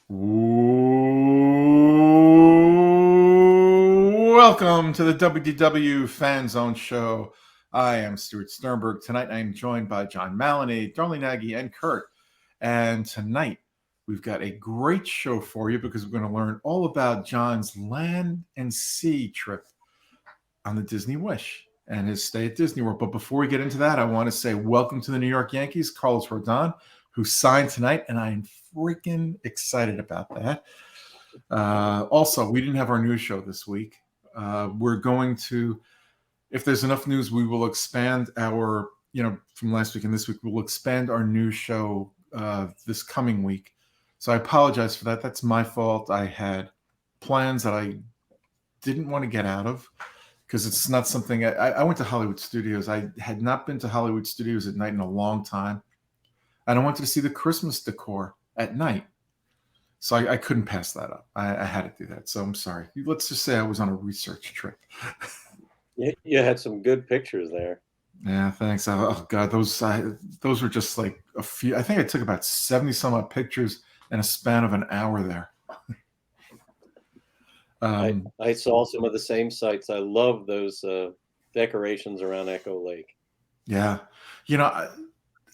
Welcome to the WDW Fan Zone Show. I am Stuart Sternberg. Tonight I am joined by John Maloney, Darlene Nagy, and Kurt. And tonight we've got a great show for you because we're going to learn all about John's land and sea trip on the Disney Wish and his stay at Disney World. But before we get into that, I want to say welcome to the New York Yankees, Carlos Rodon, who signed tonight, and I am freaking excited about that. Also, we didn't have our news show this week. We're going to, if there's enough news, we will expand our, from last week and this week, we'll expand our news show this coming week. So I apologize for that. That's my fault. I had plans that I didn't want to get out of because it's not something I went to Hollywood Studios. I had not been to Hollywood Studios at night in a long time. And I wanted to see the Christmas decor at night. So I couldn't pass that up. I had to do that. So I'm sorry. Let's just say I was on a research trip. You had some good pictures there. Yeah, thanks. Oh God, those were just like a few. I think I took about 70 some odd pictures in a span of an hour there. I saw some of the same sites. I love those decorations around Echo Lake. Yeah,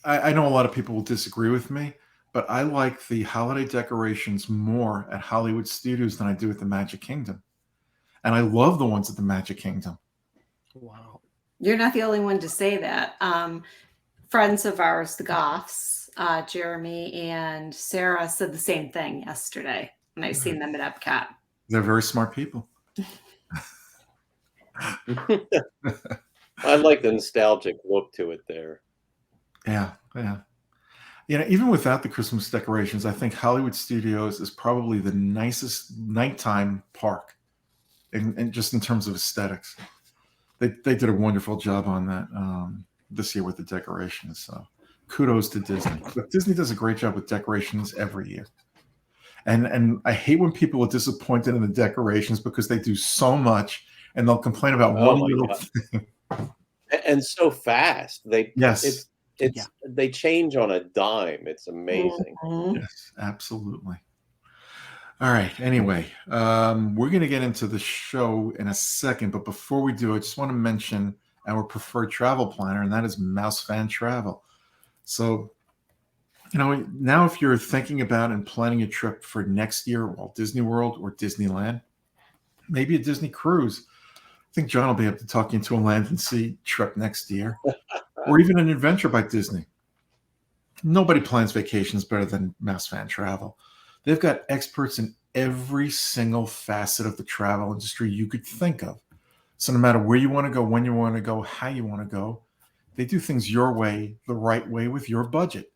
I know a lot of people will disagree with me, but I like the holiday decorations more at Hollywood Studios than I do at the Magic Kingdom. And I love the ones at the Magic Kingdom. Wow. You're not the only one to say that. Friends of ours, the Goffs, Jeremy and Sarah, said the same thing yesterday when I seen them at Epcot. They're very smart people. I like the nostalgic look to it there. Yeah. Even without the Christmas decorations, I think Hollywood Studios is probably the nicest nighttime park, and just in terms of aesthetics. They did a wonderful job on that this year with the decorations. So kudos to Disney. But Disney does a great job with decorations every year. And I hate when people are disappointed in the decorations because they do so much and they'll complain about one little thing. And so fast. They change on a dime. It's amazing. Mm-hmm. Yes, absolutely. All right. Anyway, we're going to get into the show in a second, but before we do, I just want to mention our preferred travel planner, and that is Mouse Fan Travel. So, now if you're thinking about and planning a trip for next year, Walt Disney World or Disneyland, maybe a Disney cruise, I think John will be able to talk you into a land and sea trip next year, or even an adventure by Disney. Nobody plans vacations better than Mouse Fan Travel. They've got experts in every single facet of the travel industry you could think of. So no matter where you want to go, when you want to go, how you want to go, they do things your way, the right way with your budget.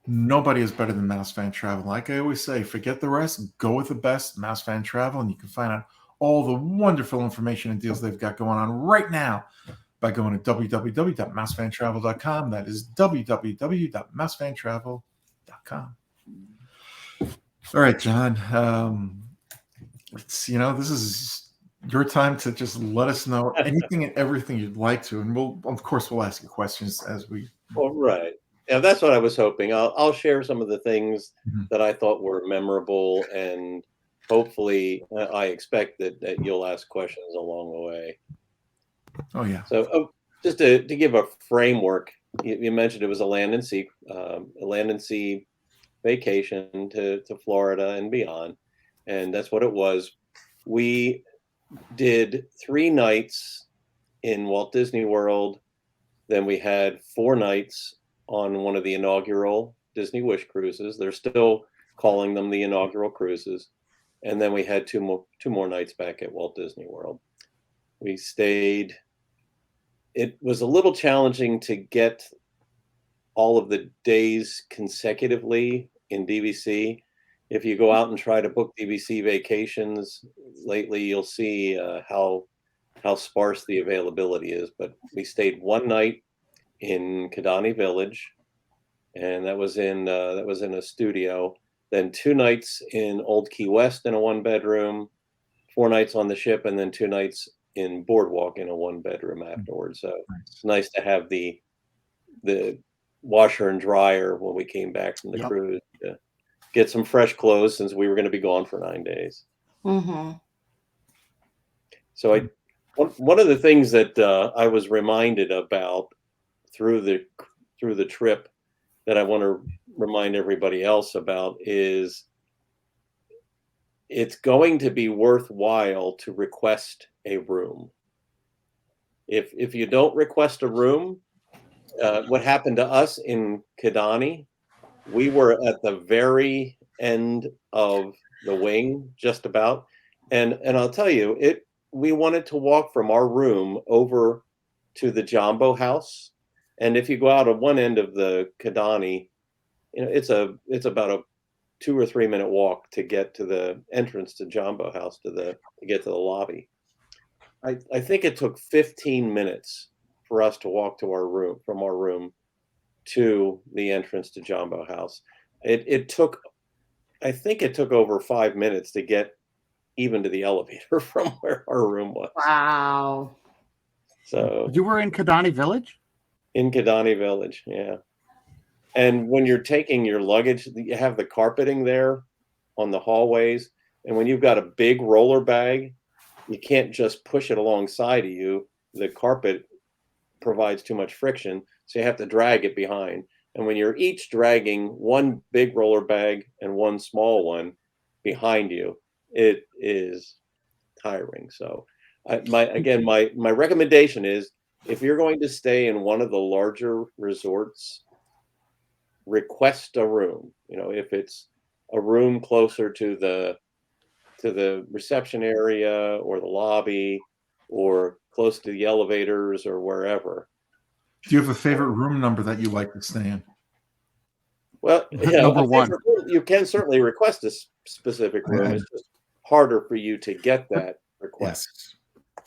Nobody is better than Mouse Fan Travel. Like I always say, forget the rest, go with the best, Mouse Fan Travel, and you can find out all the wonderful information and deals they've got going on right now by going to www.mousefantravel.com. That is www.mousefantravel.com. All right, John. This is your time to just let us know anything and everything you'd like to, and we'll ask you questions as we. All right. Yeah, that's what I was hoping. I'll share some of the things that I thought were memorable, and hopefully, I expect that you'll ask questions along the way. Oh yeah. So, just to give a framework, you mentioned it was a land and sea vacation to Florida and beyond, and that's what it was. We did 3 nights in Walt Disney World, then we had 4 nights on one of the inaugural Disney Wish cruises. They're still calling them the inaugural cruises, and then we had two more nights back at Walt Disney World. We stayed. It was a little challenging to get all of the days consecutively in DVC. If you go out and try to book DVC vacations lately, you'll see how sparse the availability is. But we stayed 1 night in Kidani Village, and that was in a studio. Then 2 nights in Old Key West in a 1-bedroom, 4 nights on the ship, and then 2 nights in Boardwalk in a 1-bedroom afterwards. So it's nice to have the washer and dryer when we came back from the cruise get some fresh clothes since we were going to be gone for 9 days. Mm-hmm. So one of the things that I was reminded about through the trip that I want to remind everybody else about is it's going to be worthwhile to request a room. If you don't request a room, what happened to us in Kidani, we were at the very end of the wing, just about, and I'll tell you, we wanted to walk from our room over to the Jumbo House, and if you go out at one end of the Kidani, it's about a 2 or 3 minute walk to get to the entrance to Jumbo House to get to the lobby. I think it took 15 minutes for us to walk to our room from our room to the entrance to Jumbo House. I think it took over 5 minutes to get even to the elevator from where our room was. Wow. So You were in Kidani Village? in Kidani Village, yeah. And when you're taking your luggage, you have the carpeting there on the hallways. And when you've got a big roller bag, you can't just push it alongside of you. The carpet provides too much friction, so you have to drag it behind. And when you're each dragging one big roller bag and one small one behind you, it is tiring. So my recommendation is, if you're going to stay in one of the larger resorts, request a room. If it's a room closer to the reception area or the lobby or close to the elevators or wherever. Do you have a favorite room number that you like to stay in? Well, Number one. you can certainly request a specific room. It's just harder for you to get that request. Yes.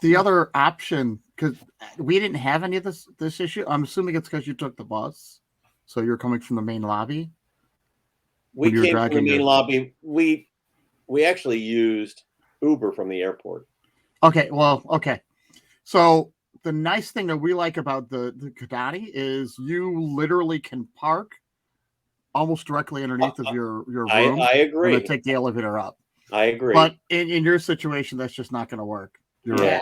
The other option, because we didn't have any of this issue. I'm assuming it's because you took the bus, so you're coming from the main lobby. We When you were came from the dragging main your- lobby. We actually used Uber from the airport. Okay, well, okay. So the nice thing that we like about the Kidani is you literally can park almost directly underneath of your room. I And agree. then take the elevator up. I agree. But in your situation, that's just not going to work. You're Yeah. right.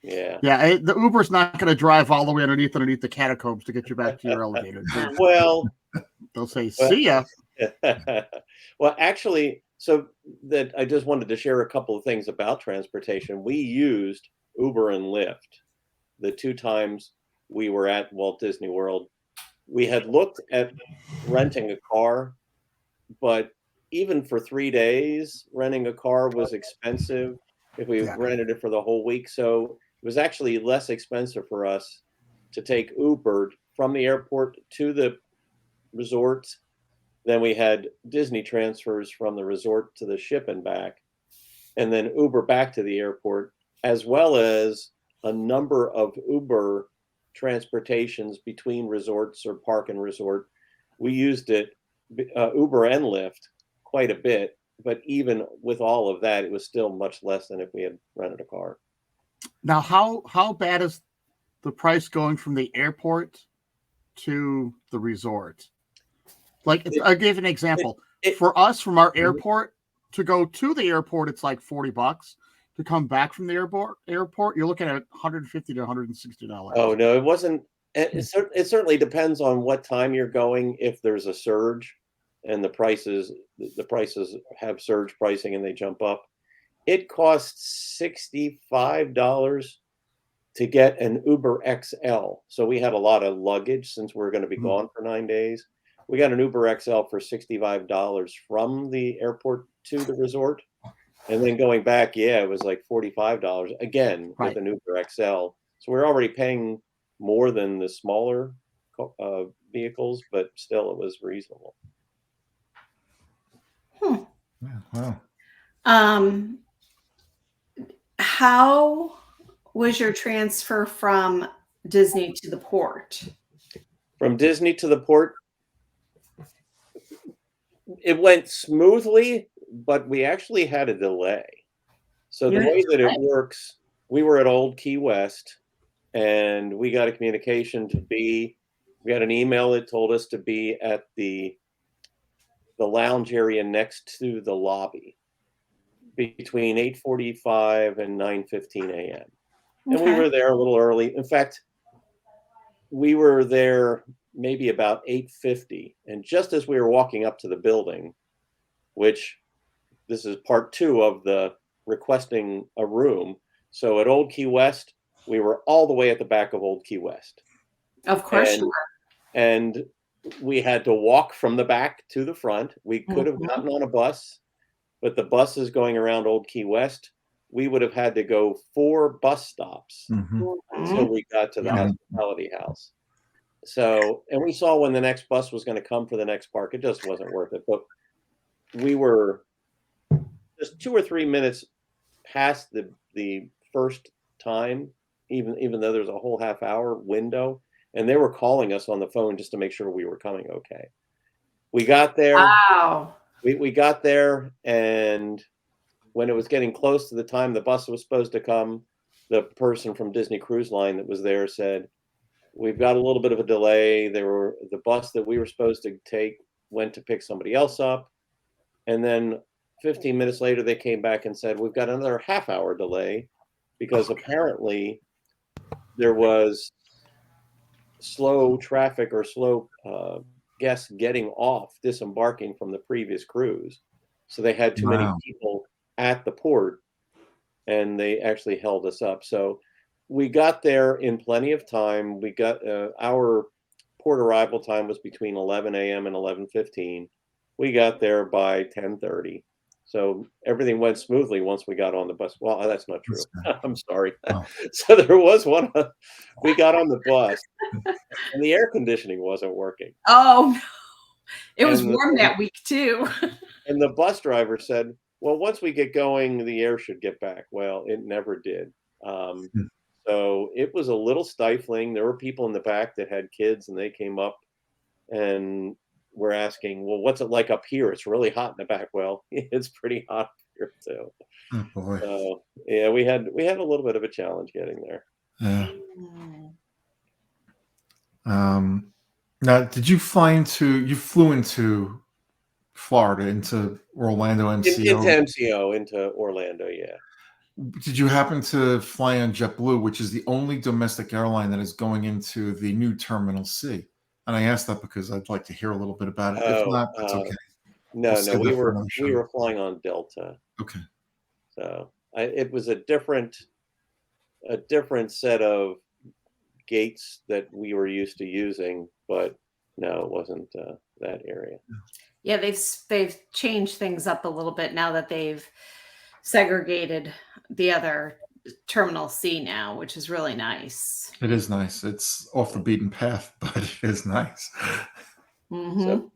Yeah. Yeah, the Uber's not going to drive all the way underneath the catacombs to get you back to your elevator. Well, They'll say, "See ya." well, actually, so that I just wanted to share a couple of things about transportation. We used Uber and Lyft the 2 times we were at Walt Disney World. We had looked at renting a car, but even for 3 days, renting a car was expensive if we rented it for the whole week. So it was actually less expensive for us to take Uber from the airport to the resort. Then we had Disney transfers from the resort to the ship and back, and then Uber back to the airport, as well as a number of Uber transportations between resorts or park and resort. We used it, Uber and Lyft, quite a bit, but even with all of that, it was still much less than if we had rented a car. Now, how bad is the price going from the airport to the resort? Like, I'll give an example. For us, from our airport to go to the airport, it's like $40. To come back from the airport, you're looking at $150 to $160. Oh no, it wasn't. It certainly depends on what time you're going. If there's a surge, and the prices have surge pricing and they jump up, it costs $65 to get an Uber XL. So we had a lot of luggage since we're going to be gone for 9 days. We got an Uber XL for $65 from the airport to the resort. And then going back, it was like $45 again with an Uber XL. So we're already paying more than the smaller vehicles, but still it was reasonable. Yeah, wow. How was your transfer from Disney to the port? From Disney to the port, it went smoothly, but we actually had a delay. So the way that it works, we were at Old Key West, and we got a communication we got an email that told us to be at the the lounge area next to the lobby between 8:45 and 9:15 a.m. And we were there a little early. In fact, we were there maybe about 8:50. And just as we were walking up to the building, which this is part 2 of the requesting a room. So at Old Key West, we were all the way at the back of Old Key West. Of course And, you were. and we had to walk from the back to the front. We could have gotten on a bus, but the bus is going around Old Key West. We would have had to go 4 bus stops until we got to the hospitality house. So, and we saw when the next bus was going to come for the next park. It just wasn't worth it. But we were just 2 or 3 minutes past the first time, even though there's a whole half-hour window, and they were calling us on the phone just to make sure we were coming okay. We got there. Wow. We got there, and when it was getting close to the time the bus was supposed to come, the person from Disney Cruise Line that was there said, "We've got a little bit of a delay. The bus that we were supposed to take went to pick somebody else up." And then 15 minutes later, they came back and said, "We've got another half-hour delay because apparently there was slow traffic or slow guests getting off, disembarking from the previous cruise. So they had too many people at the port, and they actually held us up." So we got there in plenty of time. We got our port arrival time was between 11 a.m. and 11:15. We got there by 10:30. So everything went smoothly once we got on the bus. Well, that's not true. I'm sorry. Oh. So there was one. We got on the bus, and the air conditioning wasn't working. Oh, no. It was warm that week too. And the bus driver said, "Well, once we get going, the air should get back." Well, it never did. So it was a little stifling. There were people in the back that had kids, and they came up and were asking, "Well, what's it like up here? It's really hot in the back." Well, it's pretty hot here too. Oh boy. So yeah, we had a little bit of a challenge getting there. Yeah. Now, did you you flew into Florida, into Orlando MCO? Into MCO, into Orlando, yeah. Did you happen to fly on JetBlue, which is the only domestic airline that is going into the new Terminal C? And I asked that because I'd like to hear a little bit about it. If not, that's okay. No, we were flying on Delta. Okay. So it was a different set of gates that we were used to using, but no, it wasn't that area. Yeah, they've changed things up a little bit now that they've segregated the other Terminal C now, which is really nice. It is nice. It's off the beaten path, but it is nice. So,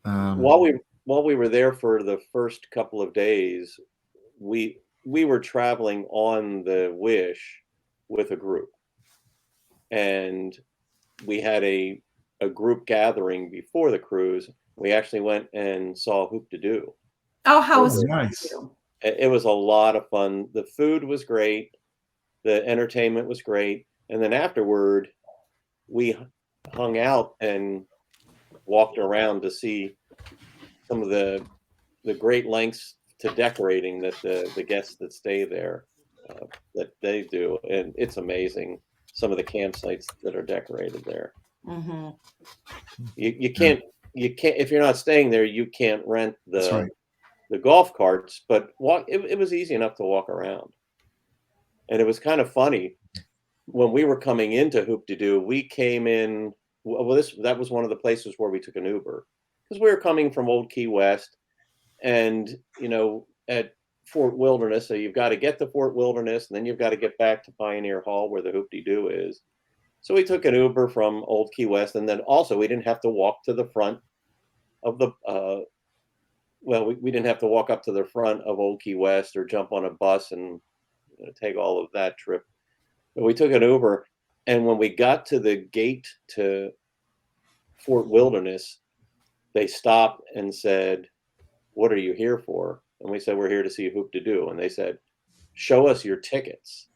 while we were there for the first couple of days, we were traveling on the Wish with a group, and we had a group gathering before the cruise. We actually went and saw Hoop-de-Doo. Oh, how was it? Nice. It was a lot of fun. The food was great. The entertainment was great. And then afterward, we hung out and walked around to see some of the great lengths to decorating that the guests that stay there that they do. And it's amazing, some of the campsites that are decorated there. You can't if you're not staying there, you can't rent the golf carts, but it was easy enough to walk around. And it was kind of funny when we were coming into Hoop-de-Doo. We came in. Well, that was one of the places where we took an Uber because we were coming from Old Key West, and at Fort Wilderness, so you've got to get to Fort Wilderness, and then you've got to get back to Pioneer Hall where the Hoop-de-Doo is. So we took an Uber from Old Key West, and then also we didn't have to walk to the front of the. We didn't have to walk up to the front of Old Key West or jump on a bus and take all of that trip. But we took an Uber, and when we got to the gate to Fort Wilderness, they stopped and said, "What are you here for?" And we said, "We're here to see Hoop-de-Doo." And they said, "Show us your tickets."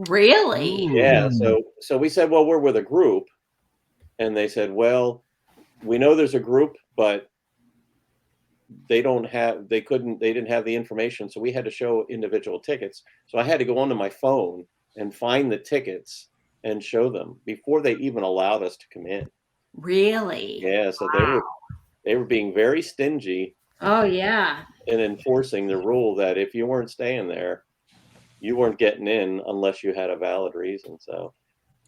Really? Yeah. So we said, "Well, we're with a group," and they said, "Well, we know there's a group, but they didn't have the information, so we had to show individual tickets. So I had to go onto my phone and find the tickets and show them before they even allowed us to come in. Really? Yeah, so Wow. they were being very stingy Oh yeah. and enforcing the rule that if you weren't staying there, you weren't getting in unless you had a valid reason. So,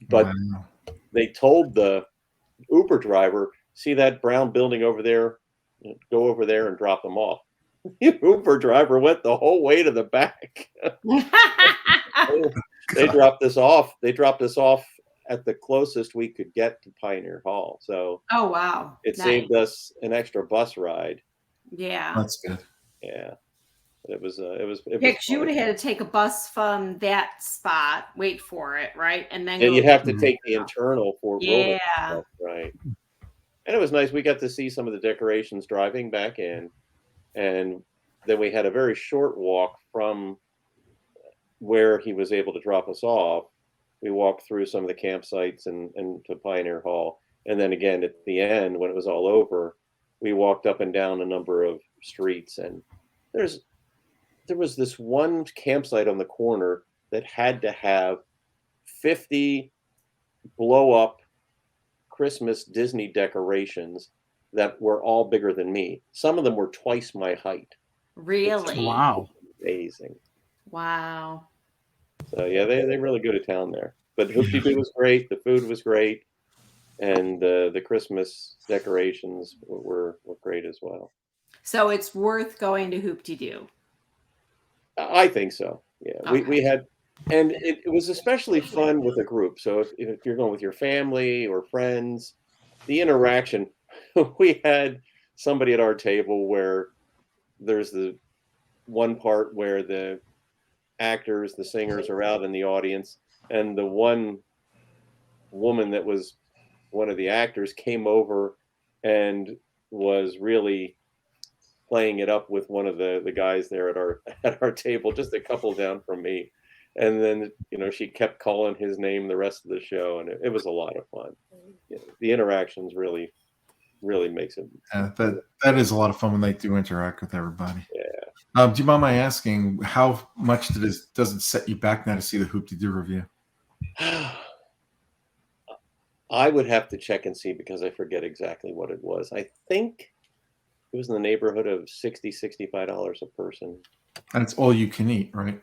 but Wow. they told the Uber driver, see that brown building over there, go over there and drop them off. The Uber driver went the whole way to the back. They dropped us off. They dropped us off at the closest we could get to Pioneer Hall. So Oh wow. it Nice. saved us an extra bus ride. Yeah. That's good. Yeah. It was Because you fun. would have had to take a bus from that spot, wait for it, right? And then And go you'd have to Mhm. take the internal for Yeah. That's right. And it was nice. We got to see some of the decorations driving back in. And then we had a very short walk from where he was able to drop us off. We walked through some of the campsites and to Pioneer Hall. And then again, at the end, when it was all over, we walked up and down a number of streets. And there was this one campsite on the corner that had to have 50 blow up Christmas Disney decorations that were all bigger than me. Some of them were twice my height. Really? Wow. Amazing. Wow. So yeah, they really go to town there. But Hoopty Doo was great. The food was great, and the Christmas decorations were great as well. So it's worth going to Hoop-de-Doo. I think so. Yeah, Okay. we had, and it was especially fun with a group. So if you're going with your family or friends, the interaction. We had somebody at our table where there's the one part where the actors, the singers are out in the audience, and the one woman that was one of the actors came over and was really playing it up with one of the guys there at our table, just a couple down from me. And then, she kept calling his name the rest of the show, and it was a lot of fun. The interactions really makes it. Yeah, that is a lot of fun when they do interact with everybody. Yeah. Do you mind my asking how much does it set you back now to see the Hoop-de-Doo review? I would have to check and see because I forget exactly what it was. I think it was in the neighborhood of $65 a person. And it's all you can eat, right?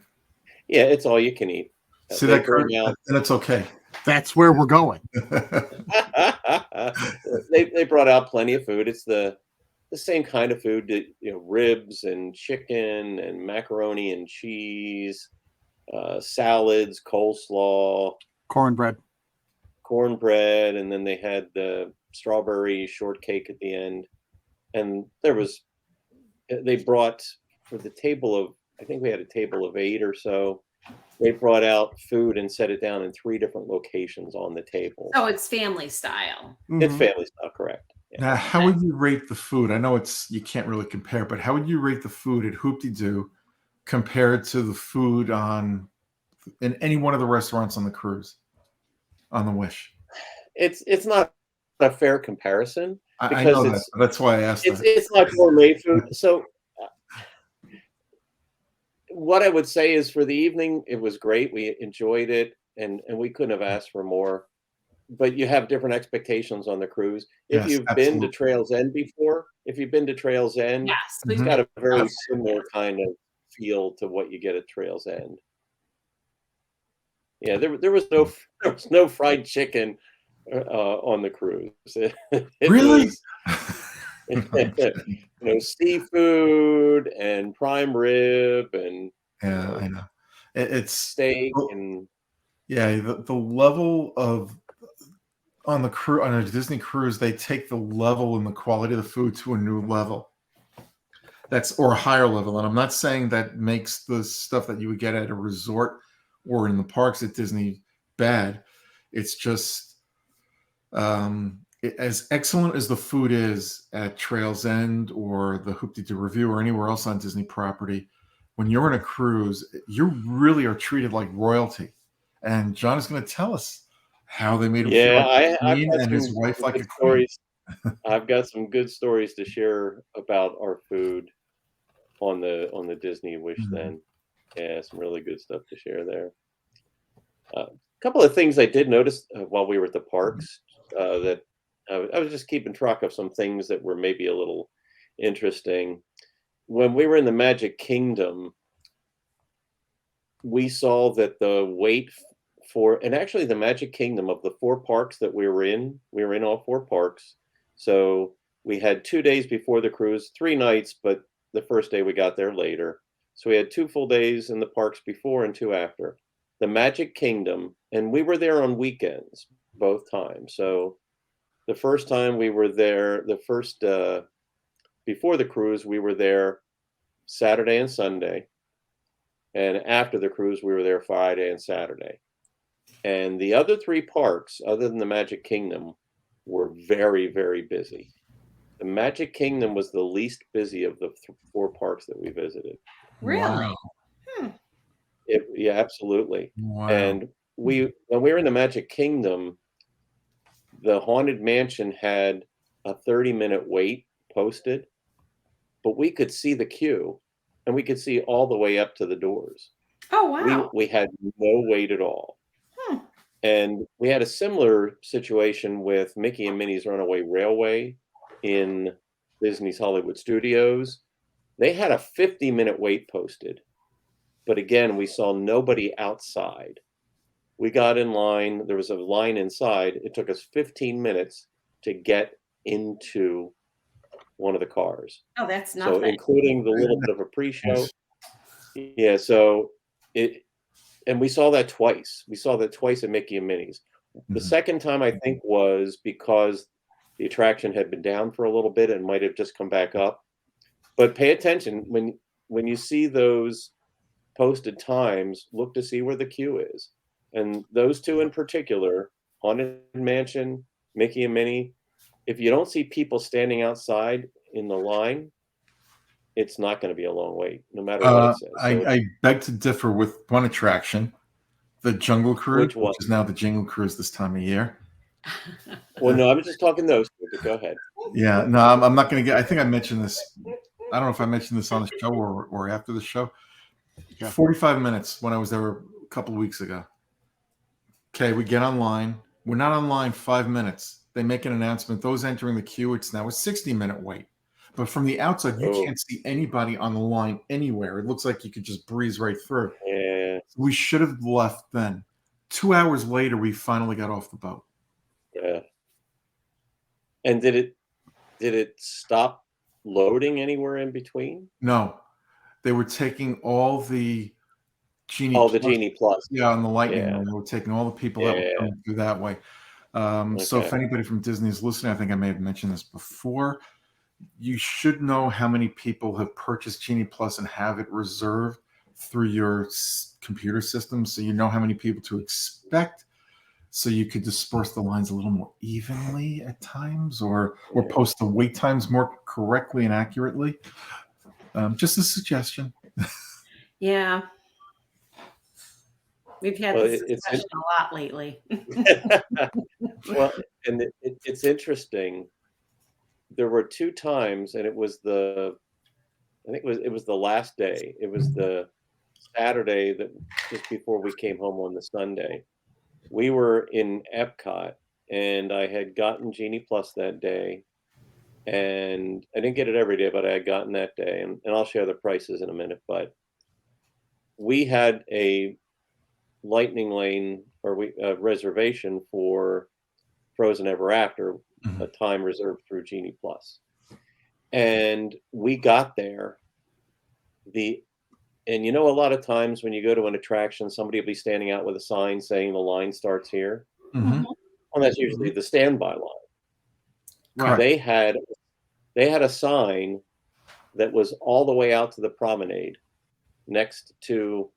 Yeah, it's all you can eat. See that, Kurt? And it's okay. That's where we're going. They brought out plenty of food. It's the same kind of food, ribs and chicken and macaroni and cheese, salads, coleslaw, Cornbread. and then they had the strawberry shortcake at the end. And they brought for the table of, I think we had a table of 8 or so. They brought out food and set it down in 3 different locations on the table. So it's family style. It's Mhm. family style, correct. Yeah. Now, how would you rate the food? I know you can't really compare, but how would you rate the food at Hoop-de-Doo compared to the food in any one of the restaurants on the cruise, on the Wish? It's not a fair comparison I because know that's why I asked that. it's not gourmet food. So what I would say is for the evening, it was great. We enjoyed it, and we couldn't have asked for more. But you have different expectations on the cruise. If Yes, you've absolutely. been to Trails End before, Yes. it's Mhm. got a very Yes. similar kind of feel to what you get at Trails End. Yeah, there was no fried chicken on the cruise. It Really? was, seafood and prime rib and Yeah, I know. It's steak and yeah, the level of on a Disney cruise, they take the level and the quality of the food to a new level. Or a higher level. And I'm not saying that makes the stuff that you would get at a resort or in the parks at Disney bad. It's just as excellent as the food is at Trails End or the Hoop-de-Doo Review or anywhere else on Disney property, when you're on a cruise, you really are treated like royalty. And John is going to tell us how they made him feel like a I've queen got and his wife some like good a queen. stories. I've got some good stories to share about our food on the Disney Wish. Mhm. Then, yeah, some really good stuff to share there. A couple of things I did notice while we were at the parks that I was just keeping track of some things that were maybe a little interesting. When we were in the Magic Kingdom, we saw that the wait for, and actually the Magic Kingdom, of the 4 parks that we were in all 4 parks. So we had 2 days before the cruise, 3 nights, but the first day we got there later. So we had 2 full days in the parks before and 2 after. The Magic Kingdom, and we were there on weekends both times. So the first time we were there, the first before the cruise, we were there Saturday and Sunday. And after the cruise, we were there Friday and Saturday. And the other 3 parks, other than the Magic Kingdom, were very, very busy. The Magic Kingdom was the least busy of the 4 parks that we visited. Really? Wow. Yeah, absolutely. Wow. And when we were in the Magic Kingdom, the Haunted Mansion had a 30-minute wait posted, but we could see the queue, and we could see all the way up to the doors. Oh, wow. We had no wait at all. Hmm. And we had a similar situation with Mickey and Minnie's Runaway Railway in Disney's Hollywood Studios. They had a 50-minute wait posted, but again, we saw nobody outside. We got in line. There was a line inside. It took us 15 minutes to get into one of the cars. Oh, that's So nothing. including the little bit of a pre-show. Yes. Yeah, so and we saw that twice. We saw that twice at Mickey and Minnie's. The Mhm. second time, I think, was because the attraction had been down for a little bit and might have just come back up. But pay attention when you see those posted times, look to see where the queue is. And those 2 in particular, Haunted Mansion, Mickey and Minnie, if you don't see people standing outside in the line, it's not going to be a long wait, no matter what it says. So I beg to differ with one attraction, the Jungle Cruise, Which one? which is now the Jingle Cruise this time of year. Well, no, I was just talking those 2, but go ahead. Yeah, no, I'm not going to get. I think I mentioned this. I don't know if I mentioned this on the show or after the show. Yeah. 45 minutes when I was there a couple of weeks ago. Okay, we get online. We're not online 5 minutes. They make an announcement. Those entering the queue, it's now a 60-minute wait. But from the outside, you Oh. can't see anybody on the line anywhere. It looks like you could just breeze right through. Yeah, We should have left then. 2 hours later, we finally got off the boat. yeah. And did it stop loading anywhere in between? No, they were taking all the Genie Oh, the Plus, Genie Plus. yeah, on the Lightning Yeah. Lane. They were taking all the people that were Yeah. coming through that way. So if Okay. anybody from Disney is listening, I think I may have mentioned this before. You should know how many people have purchased Genie Plus and have it reserved through your computer system, so you know how many people to expect, so you could disperse the lines a little more evenly at times, or Yeah. post the wait times more correctly and accurately. Just a suggestion. Yeah. We've had Well, this it's discussion a lot lately. well, and it's interesting. There were 2 times, and it was I think it was the last day. It was the Saturday that just before we came home on the Sunday. We were in Epcot, and I had gotten Genie Plus that day, and I didn't get it every day, but I had gotten that day, and I'll share the prices in a minute. But we had a Lightning Lane or reservation for Frozen Ever After, Mhm. a time reserved through Genie Plus, and we got there. And a lot of times when you go to an attraction, somebody will be standing out with a sign saying the line starts here. Mhm. Well, that's usually the standby line. Correct. They had a sign that was all the way out to the promenade, next to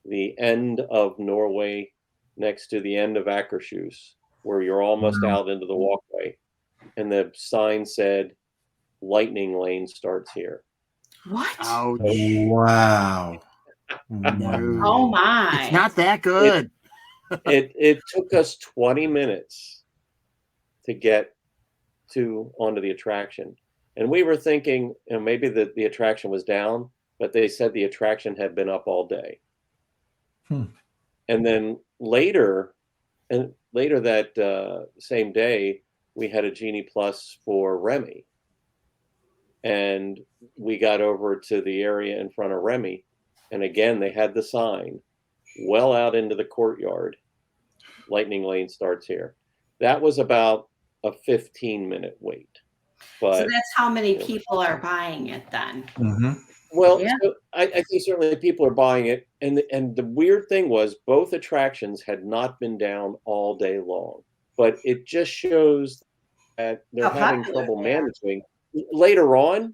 the end of Norway, next to the end of Akershus, where you're almost Wow. out into the walkway, and the sign said, "Lightning Lane starts here." What? Ouch. Wow. No. Oh my. It's not that good. It took us 20 minutes to get onto the attraction, and we were thinking, maybe the attraction was down, but they said the attraction had been up all day. And then later that same day, we had a Genie Plus for Remy, and we got over to the area in front of Remy, and again they had the sign, well out into the courtyard, Lightning Lane starts here. That was about a 15-minute wait. But so that's how many people are buying it then. Well, Yeah. so I think certainly people are buying it, and the weird thing was both attractions had not been down all day long, but it just shows that they're How having popular trouble they are. managing. Later on,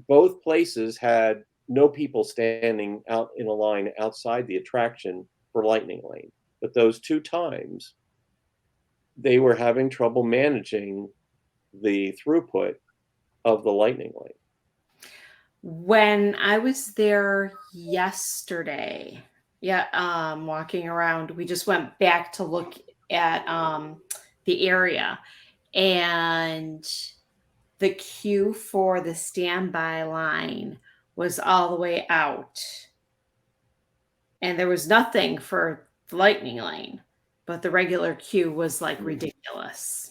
both places had no people standing out in a line outside the attraction for Lightning Lane, but those 2 times they were having trouble managing the throughput of the Lightning Lane. When I was there yesterday, walking around, we just went back to look at the area, and the queue for the standby line was all the way out, and there was nothing for the Lightning Lane, but the regular queue was like ridiculous.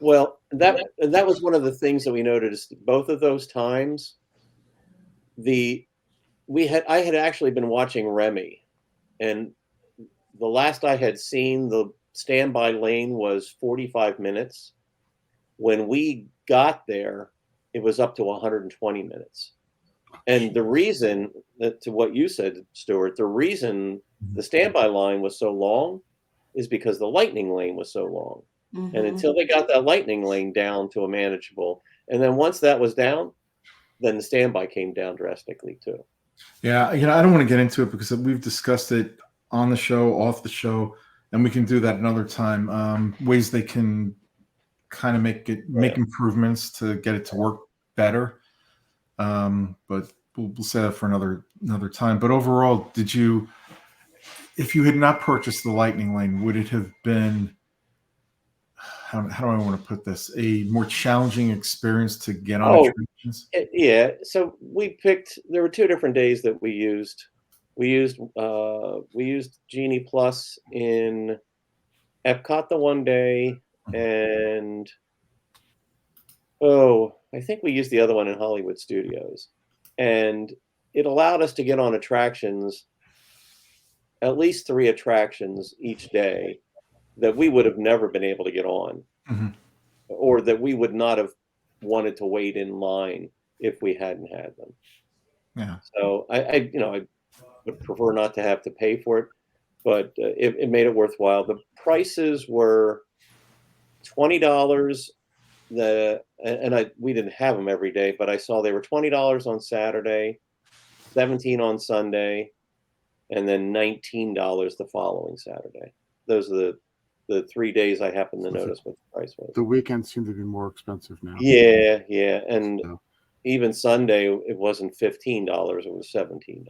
Well, that was one of the things that we noticed both of those times. I had actually been watching Remy, and the last I had seen, the standby lane was 45 minutes. When we got there, it was up to 120 minutes. And the reason to what you said, Stuart, the reason the standby line was so long is because the Lightning Lane was so long. And until they got that Lightning Lane down to a manageable, and then once that was down, then the standby came down drastically too. Yeah, I don't want to get into it because we've discussed it on the show, off the show, and we can do that another time. Ways they can kind of make improvements to get it to work better. But we'll say that for another time. But overall, if you had not purchased the Lightning Lane, would it have been, how do I want to put this, a more challenging experience to get on attractions? Yeah. So there were 2 different days that we used. We used Genie Plus in Epcot the one day, and I think we used the other one in Hollywood Studios. And it allowed us to get on attractions, at least 3 attractions each day, that we would have never been able to get on, or that we would not have wanted to wait in line if we hadn't had them. Yeah. So I would prefer not to have to pay for it, but it made it worthwhile. The prices were $20. We didn't have them every day, but I saw they were $20 on Saturday, $17 on Sunday, and then $19 the following Saturday. Those are the 3 days I happened to notice what the price was. The weekends seem to be more expensive now. Yeah, and even Sunday it wasn't $15; it was $17.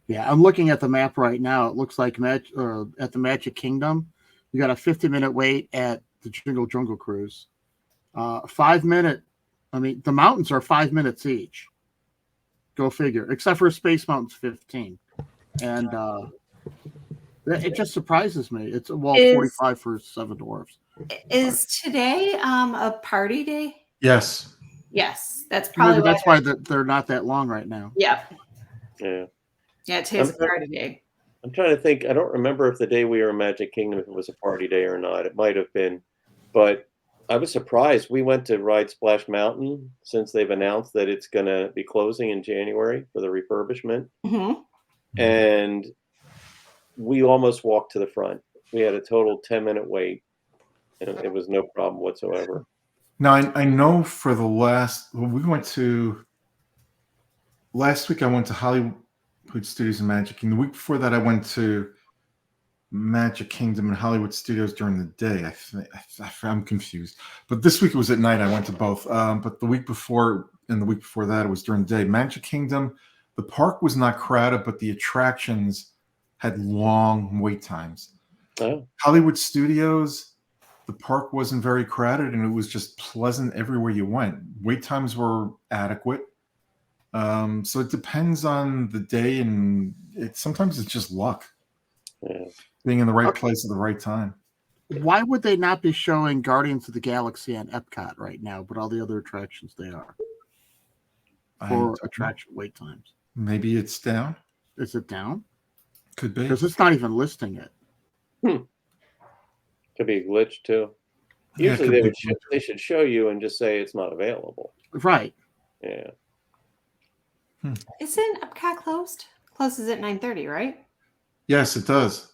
Yeah, I'm looking at the map right now. It looks like at the Magic Kingdom, you got a 50-minute wait at the Jungle Cruise. 5-minute. I mean, the mountains are 5 minutes each. Go figure. Except for Space Mountain's 15, and it just surprises me. It's 45 for Seven Dwarfs. Is today a party day? Yes. Yes, that's probably maybe that's why they're not that long right now. Yep. Yeah, today's a party day. I'm trying to think. I don't remember if the day we were in Magic Kingdom, if it was a party day or not. It might have been, but I was surprised. We went to ride Splash Mountain since they've announced that it's going to be closing in January for the refurbishment. And we almost walked to the front. We had a total 10-minute wait, and it was no problem whatsoever. Now, I know for the last week I went to Hollywood Studios and Magic Kingdom. The week before that, I went to Magic Kingdom and Hollywood Studios during the day. I'm confused. But this week it was at night. I went to both. But the week before and the week before that, it was during the day. Magic Kingdom, the park was not crowded, but the attractions had long wait times. Oh. Hollywood Studios, the park wasn't very crowded, and it was just pleasant everywhere you went. Wait times were adequate. So it depends on the day, and sometimes it's just luck. Yeah. Being in the right place at the right time. Why would they not be showing Guardians of the Galaxy on Epcot right now, but all the other attractions they are? For attraction wait times. Maybe it's down. Is it down? Could be. Because it's not even listing it. Could be a glitch too. Usually they should show you and just say it's not available. Right. Yeah. Isn't Epcot closed? Closes at 9:30, right? Yes, it does.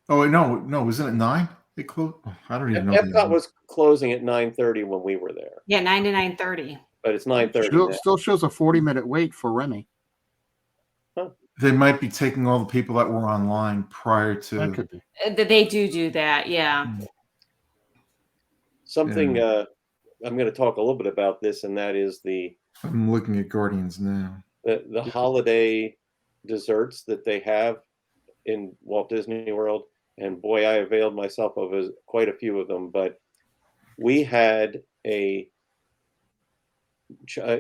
Oh no, isn't it 9? It closed. I don't even know. Epcot was closing at 9:30 when we were there. Yeah, 9 to 9:30. But it's 9:30. Still shows a 40-minute wait for Remy. Huh. They might be taking all the people that were online prior to. That could be. They do that, yeah. Something I'm going to talk a little bit about this, and that is I'm looking at Guardians now. The holiday desserts that they have in Walt Disney World, and boy, I availed myself of quite a few of them. But we had it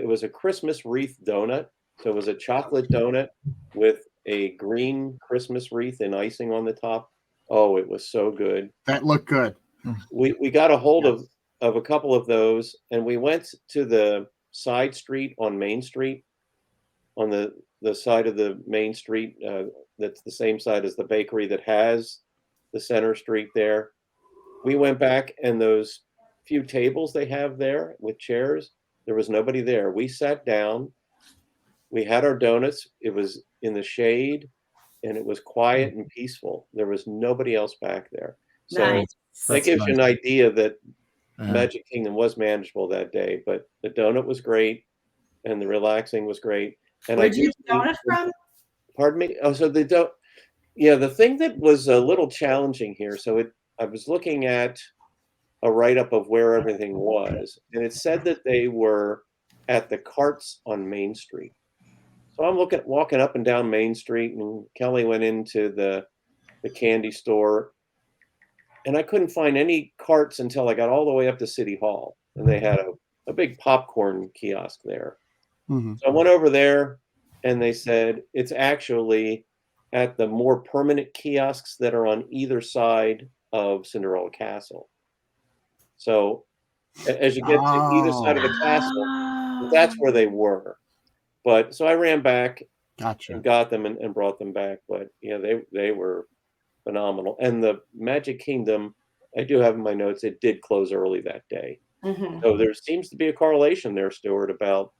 was a Christmas wreath donut. So it was a chocolate donut with a green Christmas wreath and icing on the top. Oh, it was so good. That looked good. We got a hold of a couple of those, and we went to the side street on Main Street, on the side of the Main Street that's the same side as the bakery that has the center street there. We went back, and those few tables they have there with chairs, there was nobody there. We sat down. We had our donuts. It was in the shade, and it was quiet and peaceful. There was nobody else back there. So Nice. that gives you an idea that Yeah. Magic Kingdom was manageable that day. But the donut was great, and the relaxing was great. And Where'd you get the donut from? Pardon me? Oh, so the thing that was a little challenging here. So I was looking at a write-up of where everything was, and it said that they were at the carts on Main Street. So I'm walking up and down Main Street, and Kelly went into the candy store, and I couldn't find any carts until I got all the way up to City Hall, and they had a big popcorn kiosk there. Mm-hmm. So I went over there, and they said it's actually at the more permanent kiosks that are on either side of Cinderella Castle. So as you get to either side of the castle, that's where they were. But so I ran back and got them and brought them back. But yeah, they were phenomenal. And the Magic Kingdom, I do have in my notes, it did close early that day. Mm-hmm. So there seems to be a correlation there, Stuart, about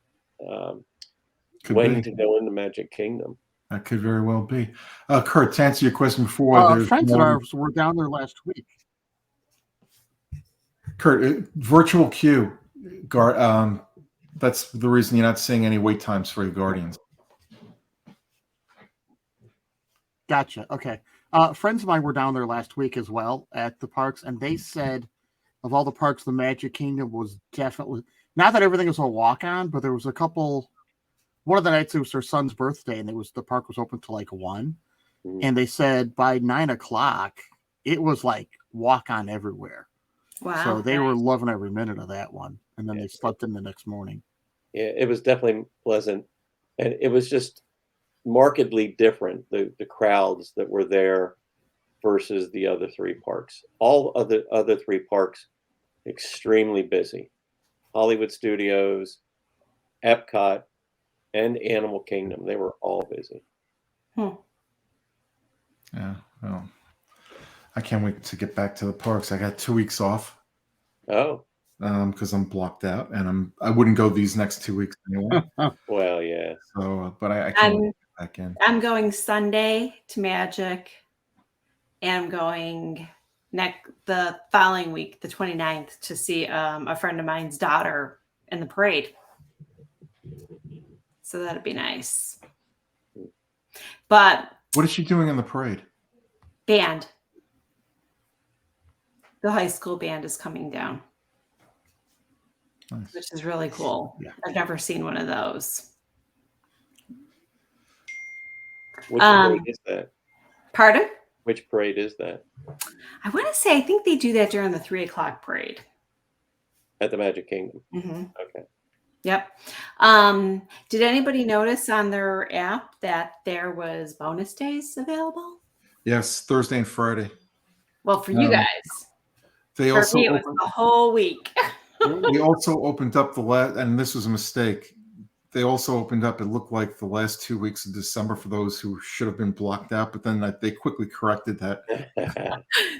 when to go into Magic Kingdom. That could very well be. Kurt, to answer your question before, friends of ours were down there last week. Kurt, virtual queue, that's the reason you're not seeing any wait times for your Guardians. Gotcha. Okay. Friends of mine were down there last week as well at the parks, and they said of all the parks, the Magic Kingdom was definitely, not that everything was a walk-on, but there was a couple. One of the nights it was their son's birthday, and the park was open till like 1, and they said by 9 o'clock it was like walk-on everywhere. Wow. So they were loving every minute of that one, and then they slept in the next morning. Yeah, it was definitely pleasant, and it was just markedly different, the crowds that were there versus the other 3 parks. All of the other 3 parks extremely busy. Hollywood Studios, Epcot, and Animal Kingdom, they were all busy. Yeah, well, I can't wait to get back to the parks. I got 2 weeks off. Oh. Because I'm blocked out, and I wouldn't go these next 2 weeks anyway. Well, yeah. So, but I can't get back in. I'm going Sunday to Magic, and I'm going the following week, the 29th, to see a friend of mine's daughter in the parade. So that'd be nice. But what is she doing in the parade? Band. The high school band is coming down. Nice. Which is really cool. Yeah. I've never seen one of those. Which parade is that? Pardon? Which parade is that? I want to say I think they do that during the 3:00 parade. At the Magic Kingdom. Mm-hmm. Okay. Yep. Did anybody notice on their app that there was bonus days available? Yes, Thursday and Friday. Well, for you Um, guys. They For also me, it was opened, the whole week. we also opened up the last, and this was a mistake. They also opened up, it looked like the last 2 weeks of December for those who should have been blocked out, but then they quickly corrected that.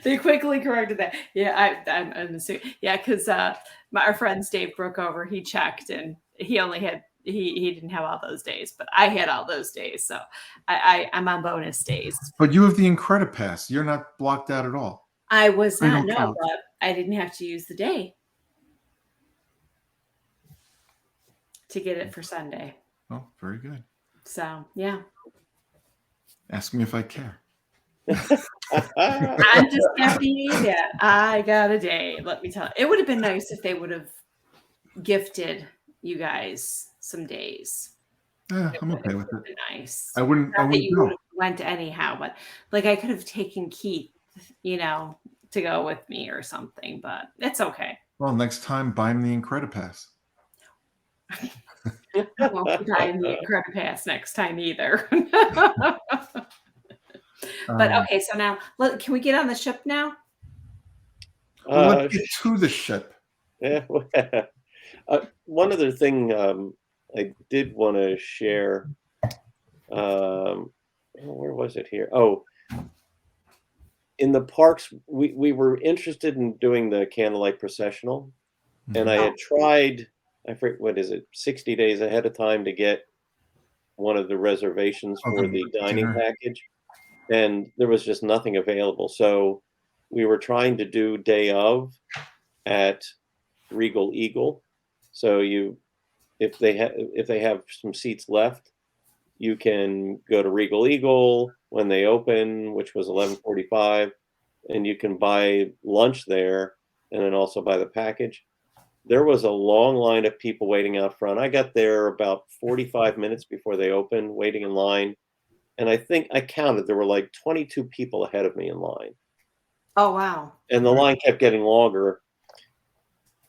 They quickly corrected that. Yeah, I'm assuming. Yeah, because our friend Dave Brookover, he checked and he only had he didn't have all those days, but I had all those days, so I'm on bonus days. But you have the Incredipass. Pass. You're not blocked out at all. I was They not don't count. but I didn't have to use the day to get it for Sunday. Oh, very good. So yeah, Ask me if I care. I'm just happy that I got a day. Let me tell you, it would have been nice if they would have gifted you guys some days. Yeah, I'm okay with it. Nice. I wouldn't Not that you would go. have went anyhow, but like I could have taken Keith, to go with me or something, but it's okay. Well, next time buy him the Incredipass. I won't be buying the Incredipass next time either. But okay, so now can we get on the ship now? Well, let's get to the ship. Yeah. One other thing I did want to share. Where was it here? Oh, in the parks, we were interested in doing the candlelight processional, and I had tried. I forget, what is it? 60 days ahead of time to get one of the reservations for the dining package, and there was just nothing available. So we were trying to do day of at Regal Eagle. So if they have some seats left, you can go to Regal Eagle when they open, which was 11:45, and you can buy lunch there and then also buy the package. There was a long line of people waiting out front. I got there about 45 minutes before they opened, waiting in line. And I think I counted, there were like 22 people ahead of me in line. Oh, wow. And the line kept getting longer.